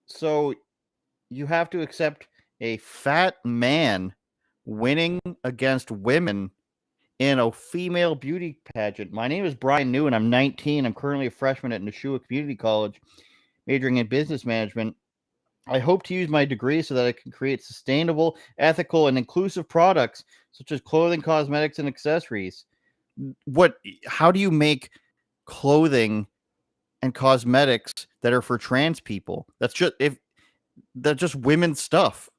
so you have to accept a fat man winning against women in a female beauty pageant. My name is Brian New, and I'm 19. I'm currently a freshman at Nashua Community College, majoring in business management. I hope to use my degree so that I can create sustainable, ethical, and inclusive products such as clothing, cosmetics, and accessories. How do you make clothing and cosmetics that are for trans people? That's just women's stuff.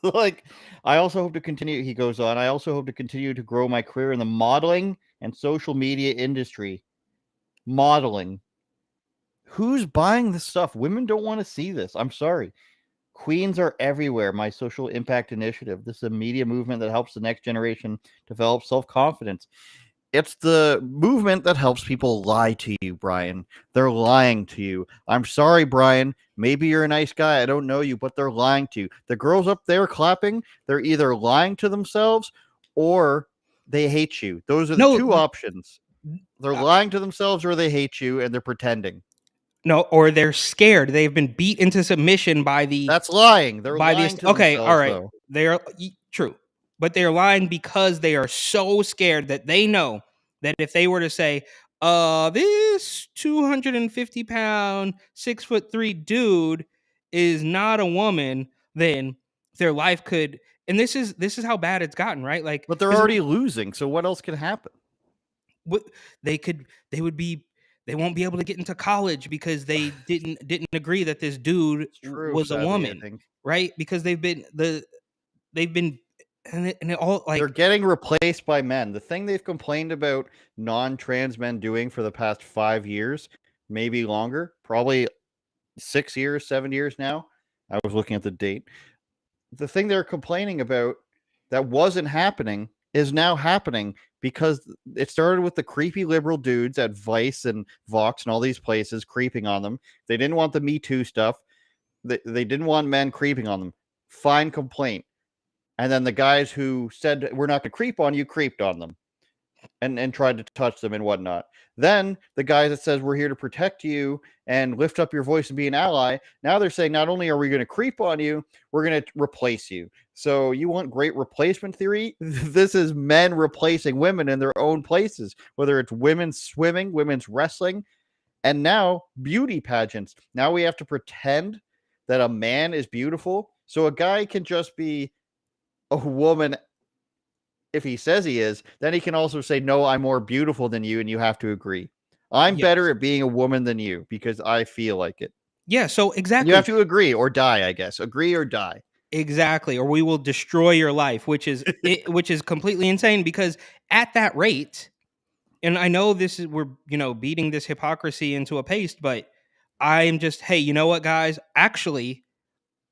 Like I also hope to continue, he goes on, I also hope to continue to grow my career in the modeling and social media industry. Modeling. Who's buying this stuff? Women don't want to see this. I'm sorry. Queens are everywhere. My social impact initiative. This is a media movement that helps the next generation develop self-confidence. It's the movement that helps people lie to you, Brian. They're lying to you. I'm sorry, Brian. Maybe you're a nice guy. I don't know you, but they're lying to you. The girls up there clapping, they're either lying to themselves or they hate you. Those are the two options. They're lying to themselves or they hate you and they're pretending. No, or they're scared. They've been beat into submission by the. That's lying. They're lying to okay, themselves, all right. though. They are true, but they are lying because they are so scared that they know that if they were to say, this 250-pound, 6'3" dude is not a woman," then their life could. And this is how bad it's gotten, right? Like, but they're already losing. So what else can happen? They won't be able to get into college because they didn't agree that this dude was sadly, a woman, right? Because they've been and it all like they're getting replaced by men. The thing they've complained about non-trans men doing for the past 5 years, maybe longer, probably 6 years, 7 years now. I was looking at the date. The thing they're complaining about that wasn't happening is now happening because it started with the creepy liberal dudes at Vice and Vox and all these places creeping on them. They didn't want the Me Too stuff. They didn't want men creeping on them. Fine complaint. And then the guys who said, we're not going to creep on you, creeped on them and tried to touch them and whatnot. Then the guys that says, we're here to protect you and lift up your voice and be an ally. Now they're saying, not only are we going to creep on you, we're going to replace you. So you want great replacement theory? This is men replacing women in their own places, whether it's women's swimming, women's wrestling, and now beauty pageants. Now we have to pretend that a man is beautiful. So a guy can just be a woman if he says he is, then he can also say, no, I'm more beautiful than you, and you have to agree. I'm better at being a woman than you because I feel like it. Yeah, so exactly. You have to agree or die, I guess. Agree or die. Exactly, or we will destroy your life, which is which is completely insane because at that rate, and I know we're beating this hypocrisy into a paste, but I am just, hey, you know what, guys? Actually,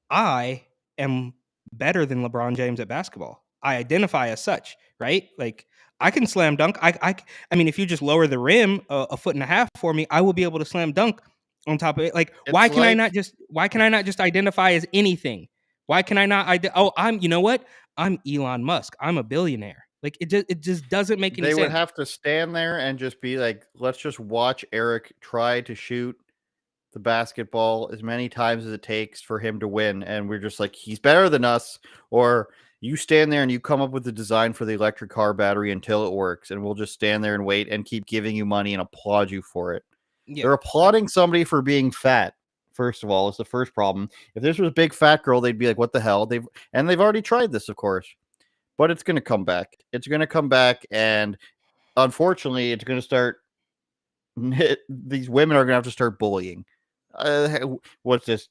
I am better than LeBron James at basketball. I identify as such, right? Like I can slam dunk. I mean, if you just lower the rim a foot and a half for me, I will be able to slam dunk on top of it. Like, why can I not just identify as anything? Why can I not? You know what? I'm Elon Musk. I'm a billionaire. Like it just doesn't make any sense. They would have to stand there and just be like, let's just watch Eric try to shoot the basketball as many times as it takes for him to win. And we're just like, he's better than us. Or you stand there and you come up with the design for the electric car battery until it works. And we'll just stand there and wait and keep giving you money and applaud you for it. Yeah. They're applauding somebody for being fat. First of all, it's the first problem. If this was a big fat girl, they'd be like, what the hell? They've already tried this, of course. But it's going to come back. It's going to come back. And unfortunately, it's going to start. These women are going to have to start bullying. What's this?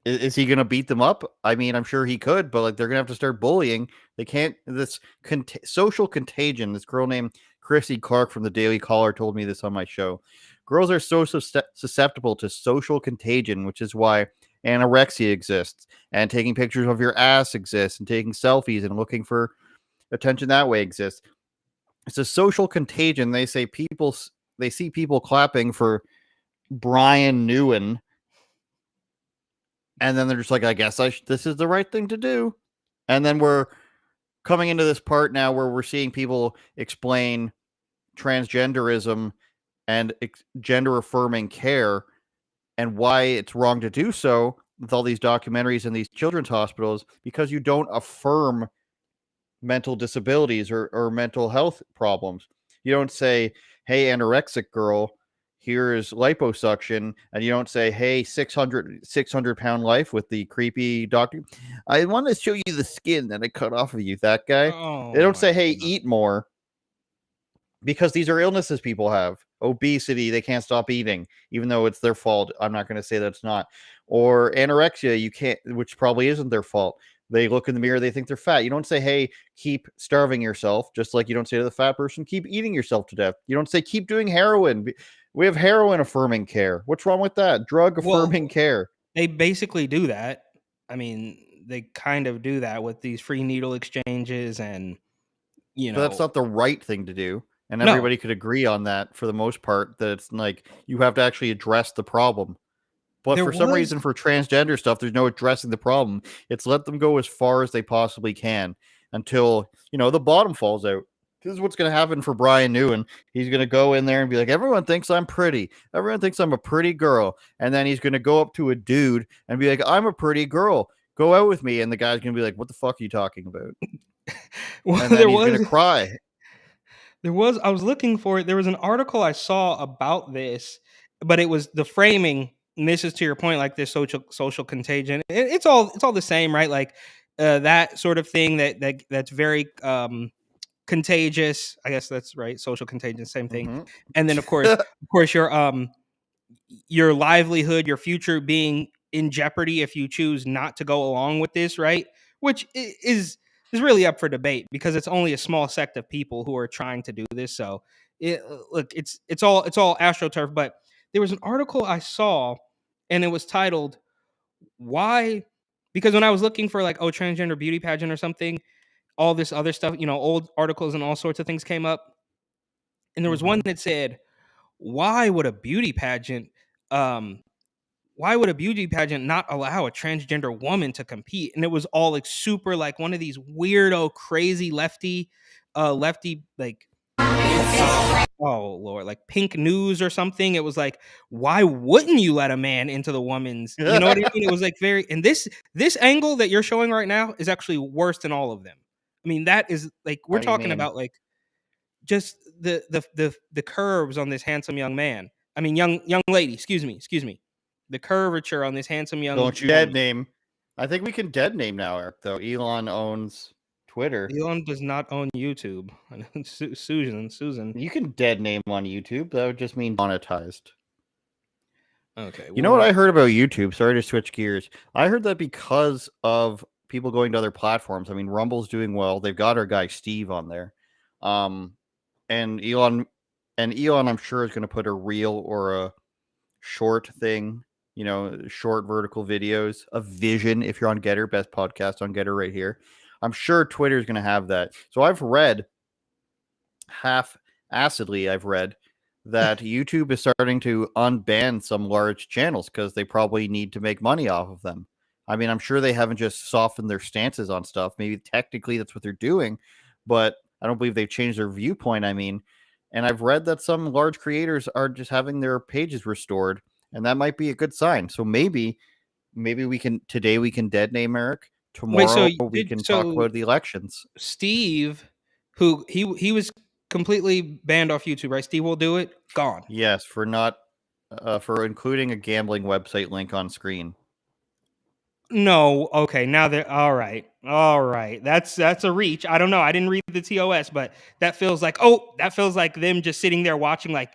Is he going to beat them up? I mean, I'm sure he could, but like they're going to have to start bullying. They can't. This social contagion. This girl named Chrissy Clark from the Daily Caller told me this on my show. Girls are so susceptible to social contagion, which is why anorexia exists, and taking pictures of your ass exists, and taking selfies and looking for attention that way exists. It's a social contagion. They see people clapping for Brian Newen, and then they're just like, I guess this is the right thing to do. And then we're coming into this part now where we're seeing people explain transgenderism and gender affirming care and why it's wrong to do so with all these documentaries in these children's hospitals, because you don't affirm mental disabilities or mental health problems. You don't say, hey, anorexic girl, here is liposuction, and you don't say, hey, 600-pound life with the creepy doctor. I want to show you the skin that I cut off of you, that guy. They don't say, hey, eat more, because these are illnesses people have. Obesity, they can't stop eating, even though it's their fault. I'm not going to say that it's not. Or anorexia, you can't, which probably isn't their fault. They look in the mirror, they think they're fat. You don't say, hey, keep starving yourself, just like you don't say to the fat person, keep eating yourself to death. You don't say, keep doing heroin. We have heroin affirming care. What's wrong with that? Drug affirming care. They basically do that. I mean, they kind of do that with these free needle exchanges, and But that's not the right thing to do. And No. everybody could agree on that for the most part, that it's like you have to actually address the problem. But There for some was- reason, for transgender stuff, there's no addressing the problem. It's let them go as far as they possibly can until, the bottom falls out. This is what's going to happen for Brian Newen. He's going to go in there and be like, everyone thinks I'm pretty. Everyone thinks I'm a pretty girl. And then he's going to go up to a dude and be like, I'm a pretty girl. Go out with me. And the guy's going to be like, what the fuck are you talking about? Well, And then there he's was going to cry. I was looking for it. There was an article I saw about this, but it was the framing. And this is to your point, like this social contagion. It's all the same, right? Like that sort of thing that's very contagious. I guess that's right. Social contagion, same thing. Mhm. And then of course your livelihood, your future being in jeopardy if you choose not to go along with this, right? Which is really up for debate, because it's only a small sect of people who are trying to do this. So it's all astroturf. But there was an article I saw, and it was titled "Why?" Because when I was looking for like transgender beauty pageant or something, all this other stuff, old articles and all sorts of things came up, and there was one that said, "Why would a beauty pageant?" Why would a beauty pageant not allow a transgender woman to compete? And it was all like super, like one of these weirdo, crazy lefty like, oh Lord, like Pink News or something. It was like, why wouldn't you let a man into the woman's? You know what I mean? It was like and this angle that you're showing right now is actually worse than all of them. I mean, that is like, we're What do you talking mean? about like just the curves on this handsome young man. I mean, young lady. Excuse me. The curvature on this handsome young. Don't you dead name. I think we can dead name now, Eric, though. Elon owns Twitter. Elon does not own YouTube. Susan. You can dead name on YouTube. That would just mean monetized. Okay. You know what I heard about YouTube? Sorry to switch gears. I heard that because of people going to other platforms. I mean, Rumble's doing well. They've got our guy Steve on there. And Elon, I'm sure, is going to put a reel or a short thing, short vertical videos of Vision. If you're on Getter, best podcast on Getter right here. I'm sure Twitter is going to have that. So I've read half-assedly, that YouTube is starting to unban some large channels because they probably need to make money off of them. I mean, I'm sure they haven't just softened their stances on stuff. Maybe technically that's what they're doing, but I don't believe they've changed their viewpoint. I mean, and I've read that some large creators are just having their pages restored, and that might be a good sign. So maybe we can dead name Eric. Tomorrow we can talk about the elections. Steve, who he was completely banned off YouTube, right? Steve will do it. Gone. Yes, for not for including a gambling website link on screen. No, okay. Now they're all right. That's a reach. I don't know. I didn't read the TOS, but that feels like them just sitting there watching. Like,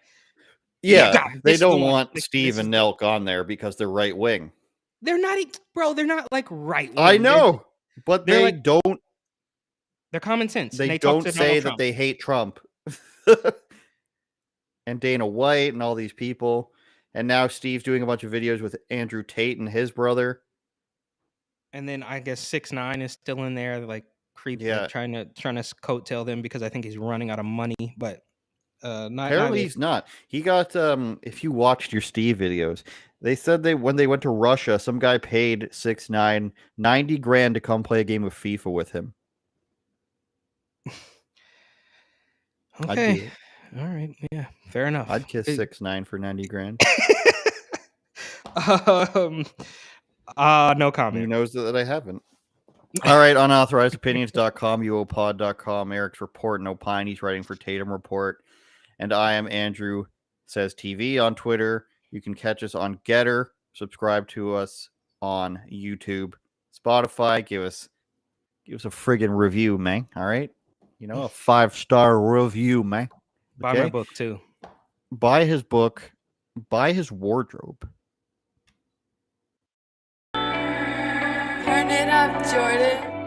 yeah, God, they don't want Steve and Nelk on there because they're right wing. They're not, bro. They're not like right wing. I know, but they don't. They're common sense. They don't say that they hate Trump. And Dana White and all these people. And now Steve's doing a bunch of videos with Andrew Tate and his brother. And then I guess 6ix9ine is still in there, like Yeah. trying to coattail them because I think he's running out of money. But Apparently he's not. He got if you watched your Steve videos, they said when they went to Russia, some guy paid 6ix9ine $90,000 to come play a game of FIFA with him. Okay. All right. Yeah. Fair enough. I'd kiss 6ix9ine for $90,000. No comment. He knows that I haven't. All right, unauthorizedopinions.com, uopod.com, Eric's Report and Opine. He's writing for Tatum Report. And I am Andrew Says TV on Twitter. You can catch us on Getter. Subscribe to us on YouTube, Spotify. Give us a friggin' review, man. All right, a 5-star review, man. Okay? Buy my book too. Buy his book. Buy his wardrobe. Turn it up, Jordan.